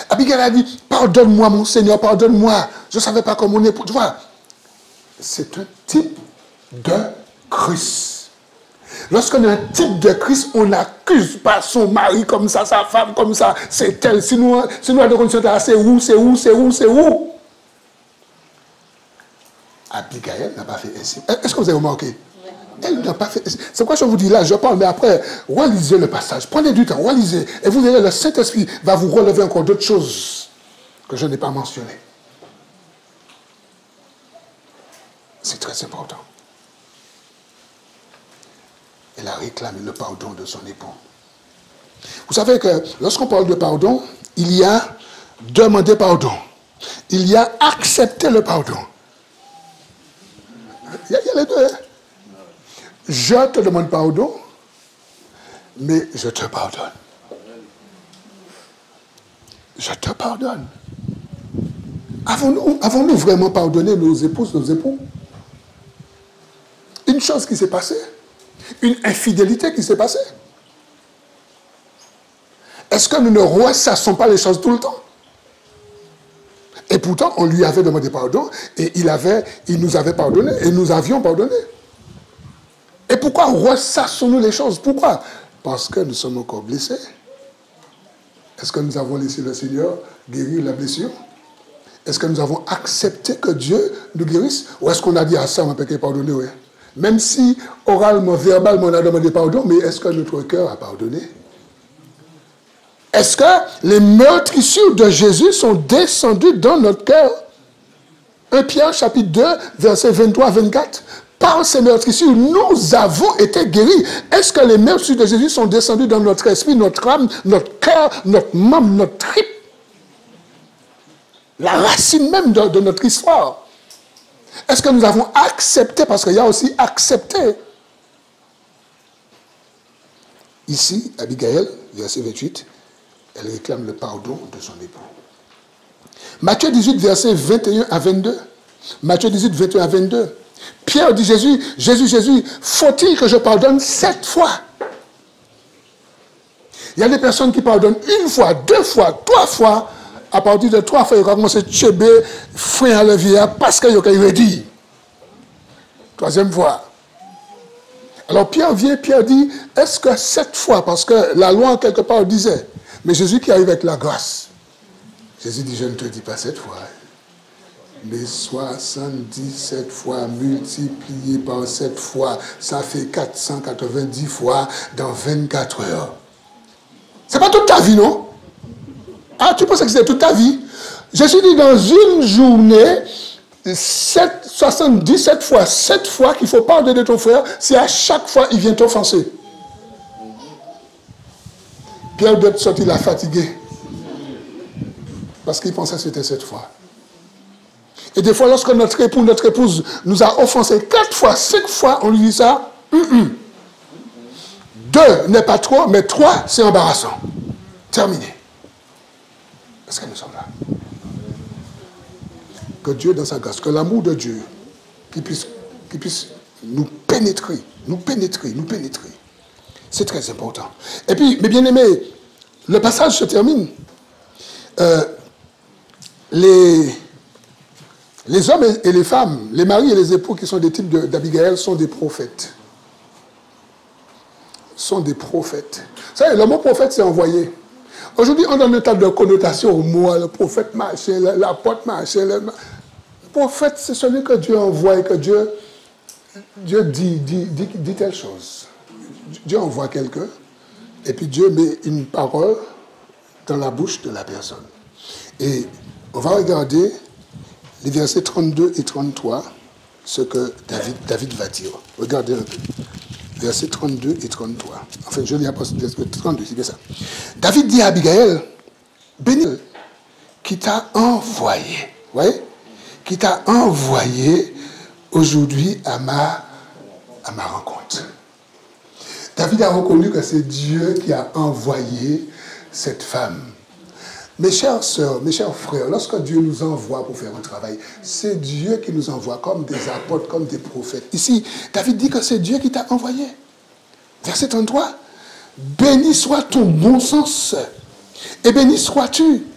Abigail a dit, pardonne-moi mon Seigneur, pardonne-moi. Je ne savais pas comment mon époux. Tu vois, c'est un type de Christ. Lorsqu'on a un type de Christ, on n'accuse pas son mari comme ça, sa femme comme ça. C'est elle. Si nous avons conditions, c'est où? Abigail n'a pas fait ainsi. Est-ce que vous avez remarqué? Elle n'a pas fait ainsi. C'est pourquoi je vous dis là, je parle, mais après, relisez le passage. Prenez du temps, relisez. Et vous verrez, le Saint-Esprit va vous relever encore d'autres choses que je n'ai pas mentionnées. C'est très important. Elle a réclamé le pardon de son époux. Vous savez que lorsqu'on parle de pardon, il y a demander pardon. Il y a accepter le pardon. Il y a les deux. Je te demande pardon, mais je te pardonne. Je te pardonne. Avons-nous vraiment pardonné nos épouses, nos époux? Une chose qui s'est passée. Une infidélité qui s'est passée. Est-ce que nous ne ressassons pas les choses tout le temps? Et pourtant, on lui avait demandé pardon et il nous avait pardonné et nous avions pardonné. Et pourquoi ressassons-nous les choses? Pourquoi? Parce que nous sommes encore blessés. Est-ce que nous avons laissé le Seigneur guérir la blessure? Est-ce que nous avons accepté que Dieu nous guérisse? Ou est-ce qu'on a dit à ça, on m'a péché pardonner? Oui. Même si oralement, verbalement, on a demandé pardon, mais est-ce que notre cœur a pardonné? Est-ce que les meurtrissures de Jésus sont descendues dans notre cœur? 1 Pierre chapitre 2, versets 23 à 24. Par ces meurtrissures, nous avons été guéris. Est-ce que les meurtrissures de Jésus sont descendues dans notre esprit, notre âme, notre cœur, notre membre, notre tripe? La racine même de notre histoire. Est-ce que nous avons accepté, parce qu'il y a aussi accepté. Ici, Abigail, verset 28, elle réclame le pardon de son époux. Matthieu 18, verset 21 à 22. Matthieu 18, 21 à 22. Pierre dit Jésus, faut-il que je pardonne 7 fois? Il y a des personnes qui pardonnent 1 fois, 2 fois, 3 fois. À partir de 3 fois, il va commencer à tuer, frein à la vie, parce qu'il a dit. 3e fois. Alors Pierre vient, Pierre dit, est-ce que 7 fois, parce que la loi quelque part disait, mais Jésus qui arrive avec la grâce. Jésus dit, je ne te dis pas 7 fois, mais 77 fois multiplié par 7 fois, ça fait 490 fois dans 24 heures. C'est pas toute ta vie, non? Ah, tu penses que c'est toute ta vie? Jésus dit dans une journée, 77 fois, 7 fois qu'il faut pardonner ton frère, si à chaque fois il vient t'offenser. Pierre doit sortir la fatigué. Parce qu'il pensait que c'était 7 fois. Et des fois, lorsque notre époux, notre épouse nous a offensé 4 fois, 5 fois, on lui dit ça. 2 n'est pas trop, mais 3, c'est embarrassant. Terminé. Est-ce que nous sommes là? Que Dieu, dans sa grâce, que l'amour de Dieu, qui puisse nous pénétrer. C'est très important. Et puis, mes bien-aimés, le passage se termine. Les hommes et les femmes, les maris et les époux qui sont des types d'Abigail sont des prophètes. Sont des prophètes. Vous savez, le mot prophète, c'est envoyé. Aujourd'hui, on donne un tas de connotations au mot, le prophète machin, l'apôtre machin. Le prophète, c'est celui que Dieu envoie et que Dieu dit telle chose. Dieu envoie quelqu'un et puis Dieu met une parole dans la bouche de la personne. Et on va regarder les versets 32 et 33, ce que David va dire. Regardez un peu. Versets 32 et 33. Enfin, je lis verset 32, c'est bien ça. David dit à Abigail, bénis qui t'a envoyé, oui, qui t'a envoyé aujourd'hui à ma rencontre. David a reconnu que c'est Dieu qui a envoyé cette femme. Mes chères sœurs, mes chers frères, lorsque Dieu nous envoie pour faire un travail, c'est Dieu qui nous envoie comme des apôtres, comme des prophètes. Ici, David dit que c'est Dieu qui t'a envoyé. Verset 33. Béni soit ton bon sens et béni sois-tu.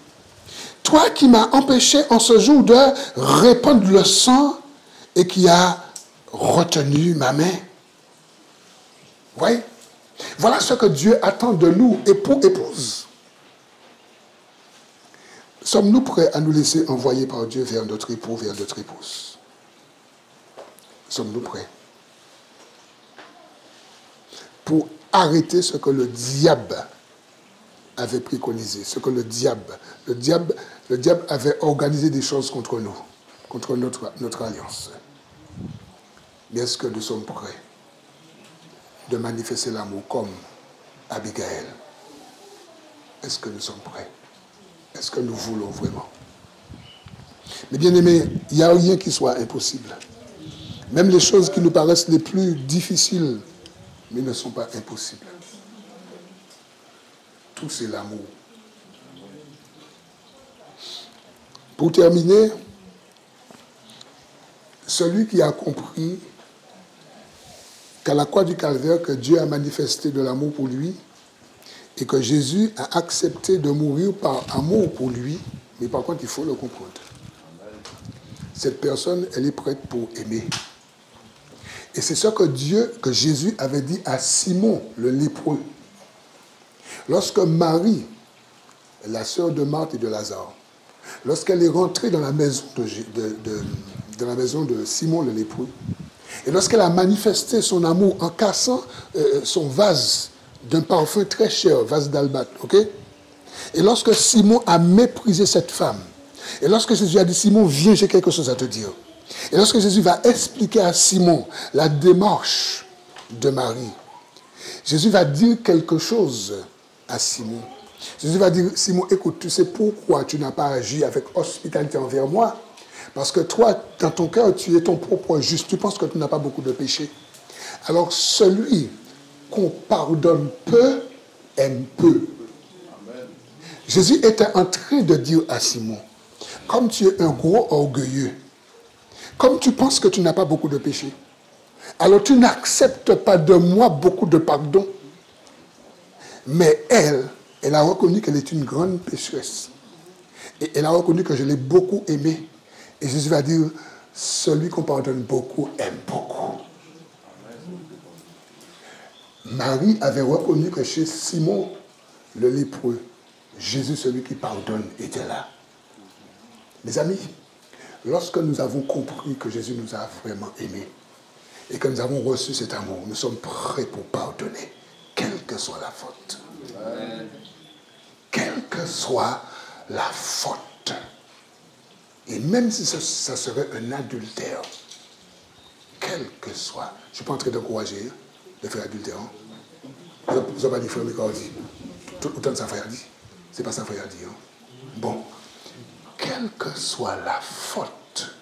Toi qui m'as empêché en ce jour de répandre le sang et qui as retenu ma main. Oui. Voilà ce que Dieu attend de nous, époux, épouses. Sommes-nous prêts à nous laisser envoyer par Dieu vers notre époux, vers notre épouse? Sommes-nous prêts? Pour arrêter ce que le diable avait préconisé, ce que le diable avait organisé des choses contre nous, contre notre alliance. Mais est-ce que nous sommes prêts de manifester l'amour comme Abigail? Est-ce que nous sommes prêts? Est-ce que nous voulons vraiment? Mais bien aimés, il n'y a rien qui soit impossible. Même les choses qui nous paraissent les plus difficiles, mais ne sont pas impossibles. Tout c'est l'amour. Pour terminer, celui qui a compris qu'à la croix du Calvaire, que Dieu a manifesté de l'amour pour lui, et que Jésus a accepté de mourir par amour pour lui, mais par contre, il faut le comprendre. Cette personne, elle est prête pour aimer. Et c'est ce que Jésus avait dit à Simon, le lépreux. Lorsque Marie, la sœur de Marthe et de Lazare, lorsqu'elle est rentrée dans la maison de Simon, le lépreux, et lorsqu'elle a manifesté son amour en cassant son vase d'un parfum très cher, vase d'albâtre, ok? Et lorsque Simon a méprisé cette femme, et lorsque Jésus a dit, Simon, viens, j'ai quelque chose à te dire. Et lorsque Jésus va expliquer à Simon la démarche de Marie, Jésus va dire quelque chose à Simon. Jésus va dire, Simon, écoute, tu sais pourquoi tu n'as pas agi avec hospitalité envers moi? Parce que toi, dans ton cœur, tu es ton propre juste. Tu penses que tu n'as pas beaucoup de péchés. Alors, celui qu'on pardonne peu, aime peu. Amen. Jésus était en train de dire à Simon, comme tu es un gros orgueilleux, comme tu penses que tu n'as pas beaucoup de péchés, alors tu n'acceptes pas de moi beaucoup de pardon. Mais elle a reconnu qu'elle est une grande pécheresse. Et elle a reconnu que je l'ai beaucoup aimée. Et Jésus va dire, celui qu'on pardonne beaucoup aime beaucoup. Marie avait reconnu que chez Simon, le lépreux, Jésus, celui qui pardonne, était là. Mes amis, lorsque nous avons compris que Jésus nous a vraiment aimés et que nous avons reçu cet amour, nous sommes prêts pour pardonner, quelle que soit la faute. Quelle que soit la faute. Et même si ça serait un adultère, quel que soit, je ne suis pas en train d'encourager de faire adultère. Vous n'avez pas dit frère Micordi. Autant de ça frère dit. C'est pas ça frère dit. Bon. Quelle que soit la faute,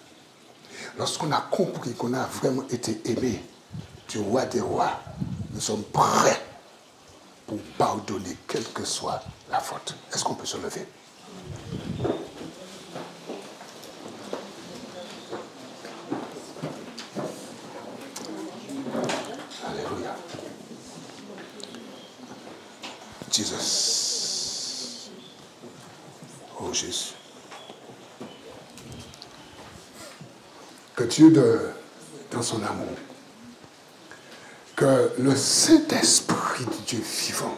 lorsqu'on a compris qu'on a vraiment été aimé du roi des rois, nous sommes prêts pour pardonner quelle que soit la faute. Est-ce qu'on peut se lever? Alléluia. Jesus. Oh Jésus. Que Dieu, dans son amour, que le Saint-Esprit de Dieu vivant,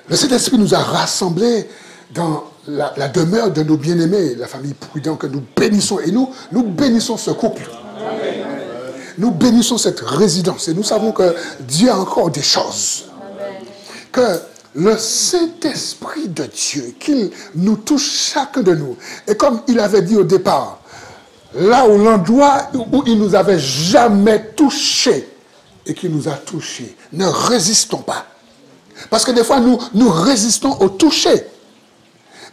le Saint-Esprit nous a rassemblés dans la demeure de nos bien-aimés, la famille Prudent, que nous bénissons. Et nous bénissons ce couple. Amen. Nous bénissons cette résidence. Et nous savons que Dieu a encore des choses. Amen. Que le Saint-Esprit de Dieu, qu'il nous touche chacun de nous. Et comme il avait dit au départ, là où l'endroit où il nous avait jamais touché et qui nous a touchés, ne résistons pas. Parce que des fois, nous résistons au toucher.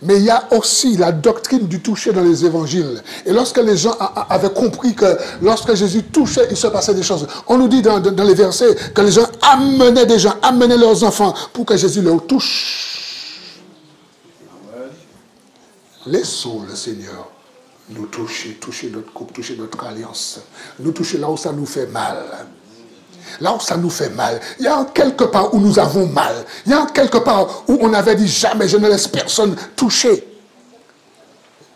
Mais il y a aussi la doctrine du toucher dans les évangiles. Et lorsque les gens avaient compris que lorsque Jésus touchait, il se passait des choses. On nous dit dans les versets que les gens amenaient leurs enfants pour que Jésus leur touche. Laissons le Seigneur nous toucher notre couple, toucher notre alliance. Nous toucher là où ça nous fait mal. Là où ça nous fait mal, il y a quelque part où nous avons mal. Il y a quelque part où on avait dit jamais je ne laisse personne toucher.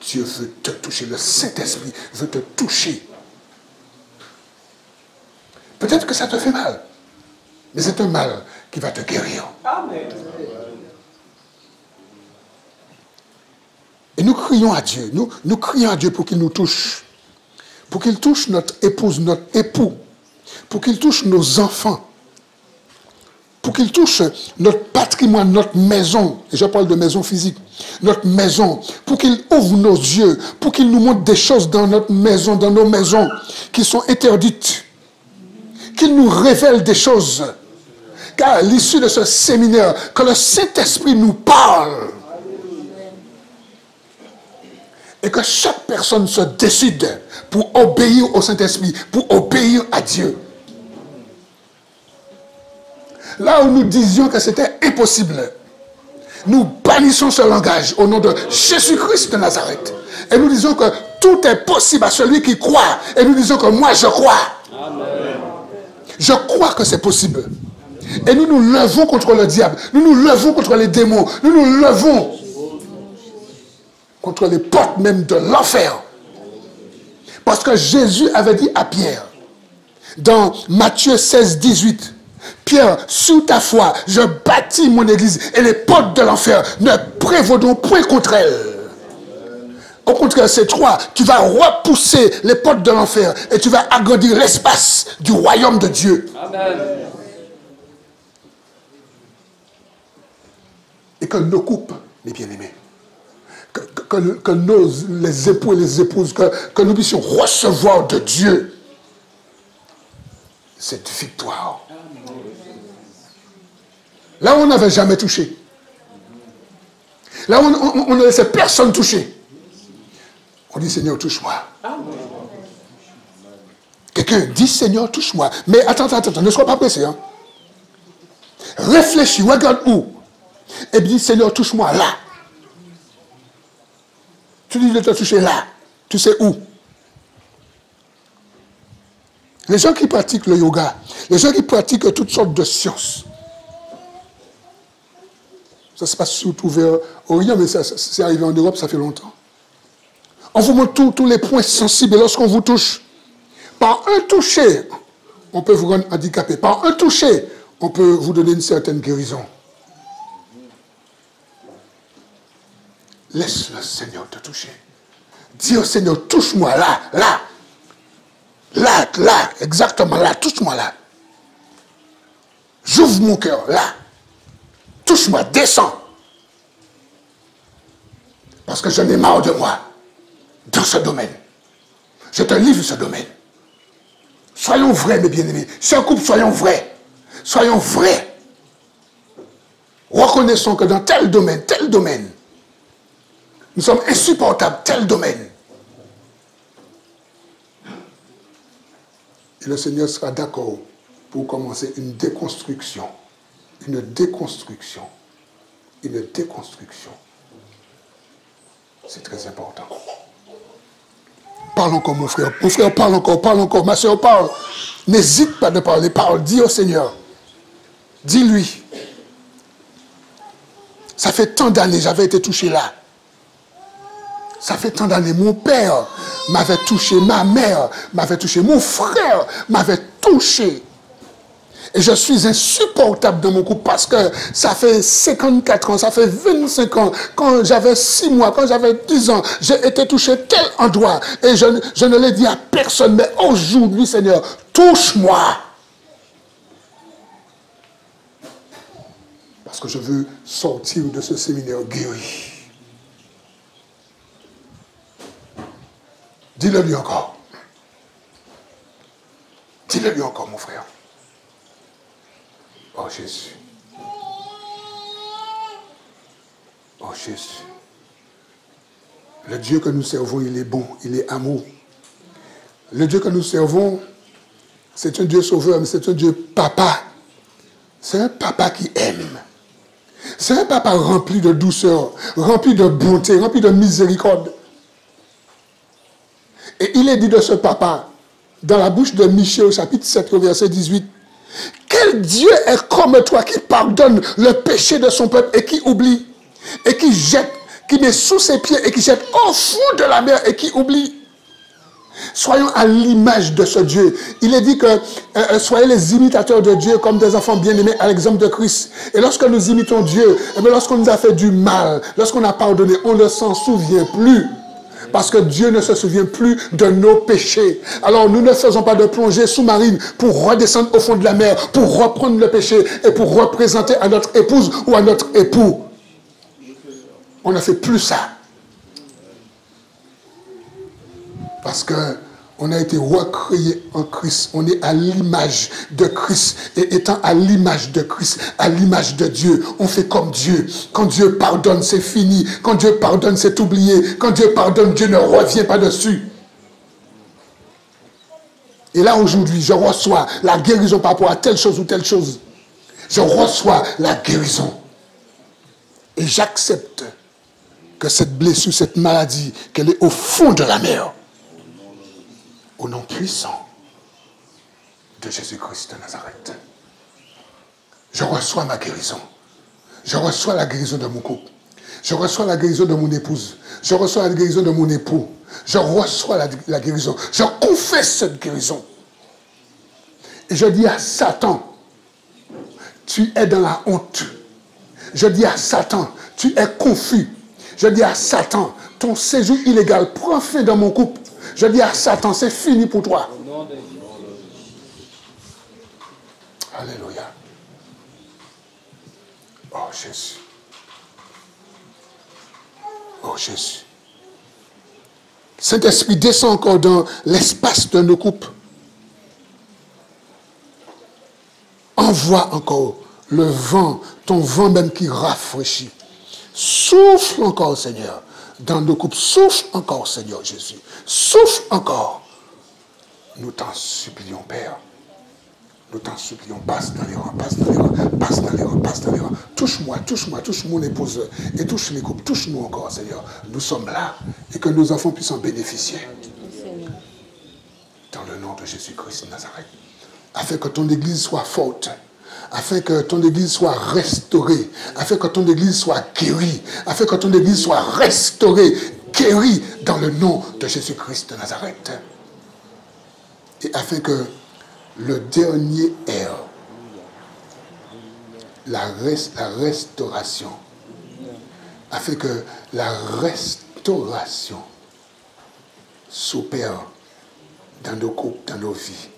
Dieu veut te toucher, le Saint-Esprit veut te toucher. Peut-être que ça te fait mal, mais c'est un mal qui va te guérir. Amen. Et nous crions à Dieu, nous crions à Dieu pour qu'il nous touche. Pour qu'il touche notre épouse, notre époux. Pour qu'il touche nos enfants, pour qu'il touche notre patrimoine, notre maison, et je parle de maison physique, notre maison, pour qu'il ouvre nos yeux, pour qu'il nous montre des choses dans notre maison, dans nos maisons, qui sont interdites, qu'il nous révèle des choses, car à l'issue de ce séminaire, que le Saint-Esprit nous parle, et que chaque personne se décide pour obéir au Saint-Esprit, pour obéir à Dieu. Là où nous disions que c'était impossible, nous bannissons ce langage au nom de Jésus-Christ de Nazareth. Et nous disons que tout est possible à celui qui croit. Et nous disons que moi je crois. Amen. Je crois que c'est possible. Et nous nous levons contre le diable. Nous nous levons contre les démons. Nous nous levons contre les portes même de l'enfer. Parce que Jésus avait dit à Pierre, dans Matthieu 16, 18, Pierre, sous ta foi, je bâtis mon église et les portes de l'enfer ne prévaudront point contre elle. Au contraire, c'est toi, tu vas repousser les portes de l'enfer et tu vas agrandir l'espace du royaume de Dieu. Amen. Et que nos couples, les bien-aimés, que les époux et les épouses, que nous puissions recevoir de Dieu cette victoire. Là où on n'avait jamais touché. Là où on ne laissait personne toucher. On dit Seigneur, touche-moi. Quelqu'un dit Seigneur, touche-moi. Mais attends, ne sois pas pressé. Hein. Réfléchis, regarde où. Et dis Seigneur, touche-moi là. Tu dis de te toucher là. Tu sais où. Les gens qui pratiquent le yoga, les gens qui pratiquent toutes sortes de sciences, ça se passe surtout vers Orient, mais c'est arrivé en Europe, ça fait longtemps. On vous montre tous les points sensibles, et lorsqu'on vous touche, par un toucher, on peut vous rendre handicapé. Par un toucher, on peut vous donner une certaine guérison. Laisse le Seigneur te toucher. Dis au Seigneur, touche-moi là, là. Là, exactement là, touche-moi là. J'ouvre mon cœur là. Touche-moi, descends. Parce que j'en ai marre de moi dans ce domaine. Je te livre ce domaine. Soyons vrais, mes bien-aimés. C'est un couple, soyons vrais. Soyons vrais. Reconnaissons que dans tel domaine, nous sommes insupportables, tel domaine. Et le Seigneur sera d'accord pour commencer une déconstruction. Une déconstruction. Une déconstruction. C'est très important. Parle encore, mon frère. Mon frère, parle encore. Ma soeur, parle. N'hésite pas de parler. Parle. Dis au Seigneur. Dis-lui. Ça fait tant d'années, j'avais été touché là. Ça fait tant d'années, mon père m'avait touché, ma mère m'avait touché, mon frère m'avait touché. Et je suis insupportable dans mon couple parce que ça fait 54 ans, ça fait 25 ans, quand j'avais 6 mois, quand j'avais 10 ans, j'ai été touché tel endroit. Et je ne l'ai dit à personne, mais aujourd'hui, Seigneur, touche-moi. Parce que je veux sortir de ce séminaire guéri. Dis-le lui encore. Dis-le lui encore, mon frère. Oh Jésus. Oh Jésus. Le Dieu que nous servons, il est bon, il est amour. Le Dieu que nous servons, c'est un Dieu sauveur, mais c'est un Dieu papa. C'est un papa qui aime. C'est un papa rempli de douceur, rempli de bonté, rempli de miséricorde. Et il est dit de ce papa, dans la bouche de Michée au chapitre 7, verset 18, « Quel Dieu est comme toi qui pardonne le péché de son peuple et qui oublie, et qui jette, qui met sous ses pieds et qui jette au fond de la mer et qui oublie. » Soyons à l'image de ce Dieu. Il est dit que soyez les imitateurs de Dieu comme des enfants bien-aimés à l'exemple de Christ. Et lorsque nous imitons Dieu, et bien lorsqu'on nous a fait du mal, lorsqu'on a pardonné, on ne s'en souvient plus. Parce que Dieu ne se souvient plus de nos péchés. Alors nous ne faisons pas de plongée sous-marine pour redescendre au fond de la mer, pour reprendre le péché et pour représenter à notre épouse ou à notre époux. On ne fait plus ça. Parce qu'on a été recréé en Christ. On est à l'image de Christ. Et étant à l'image de Christ, à l'image de Dieu, on fait comme Dieu. Quand Dieu pardonne, c'est fini. Quand Dieu pardonne, c'est oublié. Quand Dieu pardonne, Dieu ne revient pas dessus. Et là, aujourd'hui, je reçois la guérison par rapport à telle chose ou telle chose. Je reçois la guérison. Et j'accepte que cette blessure, cette maladie, qu'elle est au fond de la mer. Au nom puissant de Jésus-Christ de Nazareth. Je reçois ma guérison. Je reçois la guérison de mon couple. Je reçois la guérison de mon épouse. Je reçois la guérison de mon époux. Je reçois la guérison. Je confesse cette guérison. Et je dis à Satan, tu es dans la honte. Je dis à Satan, tu es confus. Je dis à Satan, ton séjour illégal prend fin dans mon couple. Je dis à Satan, c'est fini pour toi. Alléluia. Oh Jésus. Oh Jésus. Saint-Esprit, descend encore dans l'espace de nos couples. Envoie encore le vent, ton vent même qui rafraîchit. Souffle encore, Seigneur, dans nos couples. Souffle encore, Seigneur Jésus. Souffle encore. Nous t'en supplions, Père. Nous t'en supplions. Passe dans les rangs, passe dans les rangs, passe dans les rangs, passe dans les rangs. Touche-moi, touche-moi, touche mon épouse et touche les couples. Touche-nous encore, Seigneur. Nous sommes là et que nos enfants puissent en bénéficier. Dans le nom de Jésus-Christ de Nazareth. Afin que ton église soit forte. Afin que ton église soit restaurée, afin que ton église soit guérie, afin que ton église soit restaurée, guérie dans le nom de Jésus-Christ de Nazareth. Et afin que le dernier air, la restauration, afin que la restauration s'opère dans nos couples, dans nos vies.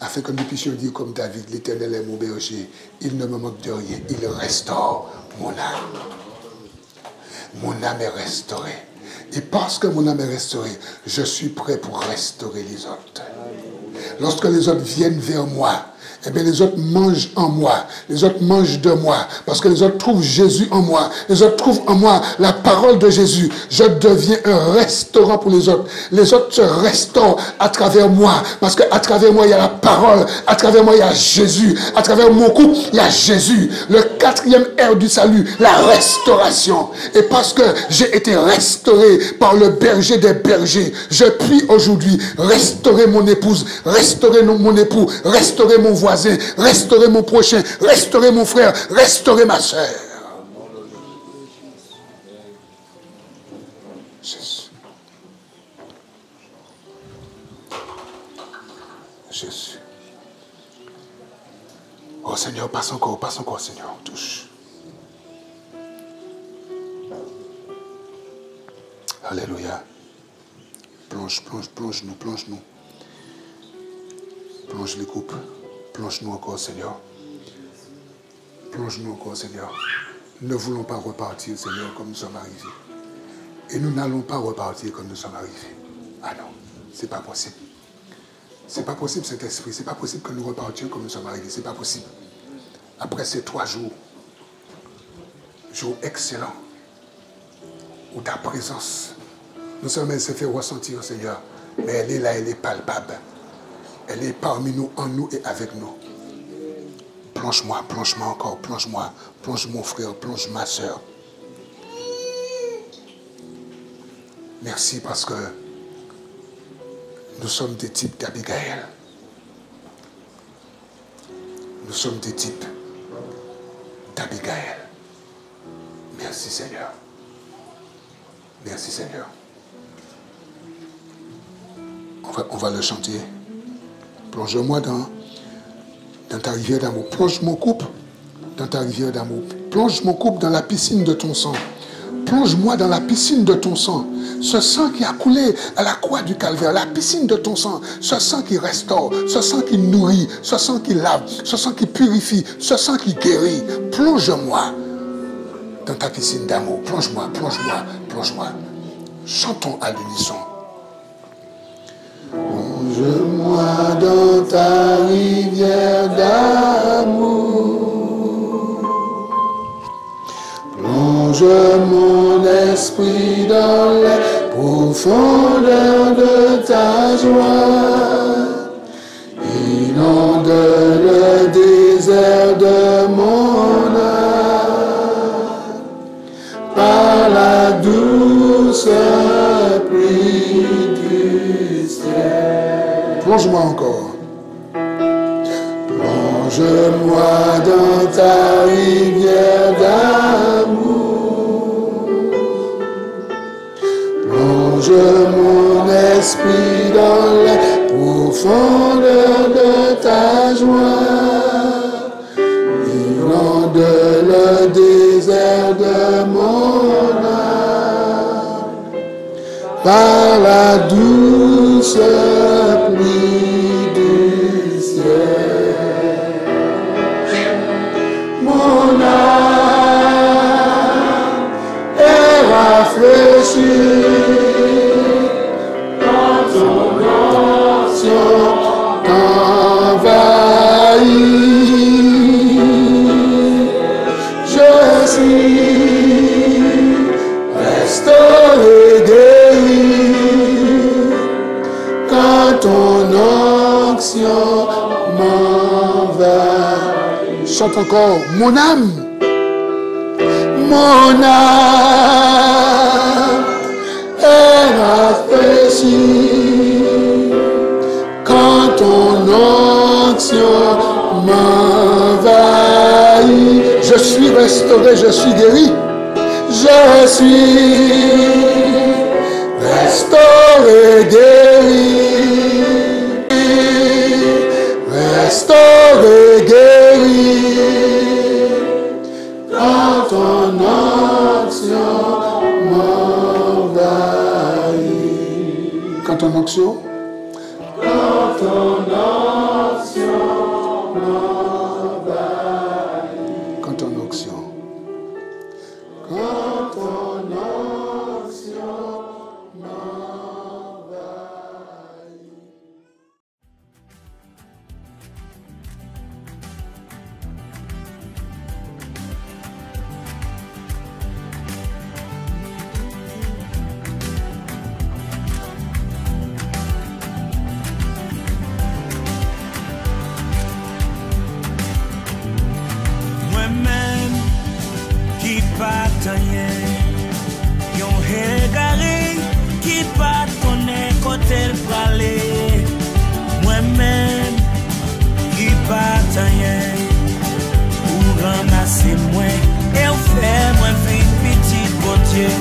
Afin que nous puissions dire comme David, l'Éternel est mon berger, il ne me manque de rien, il restaure mon âme. Mon âme est restaurée. Et parce que mon âme est restaurée, je suis prêt pour restaurer les autres. Lorsque les autres viennent vers moi, eh bien les autres mangent en moi, les autres mangent de moi, parce que les autres trouvent Jésus en moi, les autres trouvent en moi la parole de Jésus. Je deviens un restaurant pour les autres se restaurent à travers moi, parce qu'à travers moi il y a la parole, à travers moi il y a Jésus, à travers mon couple il y a Jésus. Le quatrième air du salut, la restauration. Et parce que j'ai été restauré par le berger des bergers, je puis aujourd'hui restaurer mon épouse, restaurer mon époux, restaurer mon voisin, restaurer mon prochain, restaurer mon frère, restaurer ma soeur. Jésus. Jésus. Oh Seigneur, passe encore, Seigneur, touche. Alléluia. Plonge-nous. Plonge les couples. Plonge-nous encore, Seigneur. Plonge-nous encore, Seigneur. Nous ne voulons pas repartir, Seigneur, comme nous sommes arrivés. Et nous n'allons pas repartir comme nous sommes arrivés. Ah non, c'est pas possible. C'est pas possible, cet esprit. C'est pas possible que nous repartions comme nous sommes arrivés. C'est pas possible. Après ces 3 jours excellents, où ta présence Non seulement elle se fait ressentir, Seigneur, mais elle est là, elle est palpable. Elle est parmi nous, en nous et avec nous. Plonge-moi, plonge-moi encore, plonge-moi, plonge mon frère, plonge ma soeur. Merci parce que nous sommes des types d'Abigail. Nous sommes des types d'Abigail. Merci Seigneur. Merci Seigneur. On va le chanter. Plonge-moi dans ta rivière d'amour. Plonge mon couple dans ta rivière d'amour. Plonge mon couple dans la piscine de ton sang. Plonge-moi dans la piscine de ton sang. Ce sang qui a coulé à la croix du calvaire, la piscine de ton sang, ce sang qui restaure, ce sang qui nourrit, ce sang qui lave, ce sang qui purifie, ce sang qui guérit. Plonge-moi dans ta piscine d'amour. Plonge-moi, plonge-moi, plonge-moi. Chantons à l'unisson. Plonge-moi dans ta rivière d'amour. Plonge mon esprit dans les profondeurs de ta joie. Inonde le désert de mon âme par la douce pluie du ciel. Plonge-moi encore. Plonge-moi dans ta rivière d'amour. Plonge mon esprit dans les profondeurs de ta joie. Inonde le désert de mon âme par la douce pluie du ciel. Mon âme est rafraîchie quand ton onction t'envahit. Je suis restauré, guéri quand ton onction m'envahit. Chante encore. Mon âme est rafraîchie quand ton onction m'envahit. Je suis restauré, je suis guéri. Je suis restauré, guéri. Restauré, guéri. Quand ton onction m'envahit. Quand ton onction? Quand ton onction m'envahit. Quand ton onction. Quand ton onction m'envahit. Moi-même qui pas rien, yon égaré qui pas connaît côté le parler. Moi-même qui pas rien, pour ramasser moi et on fait moi vie petit bon Dieu.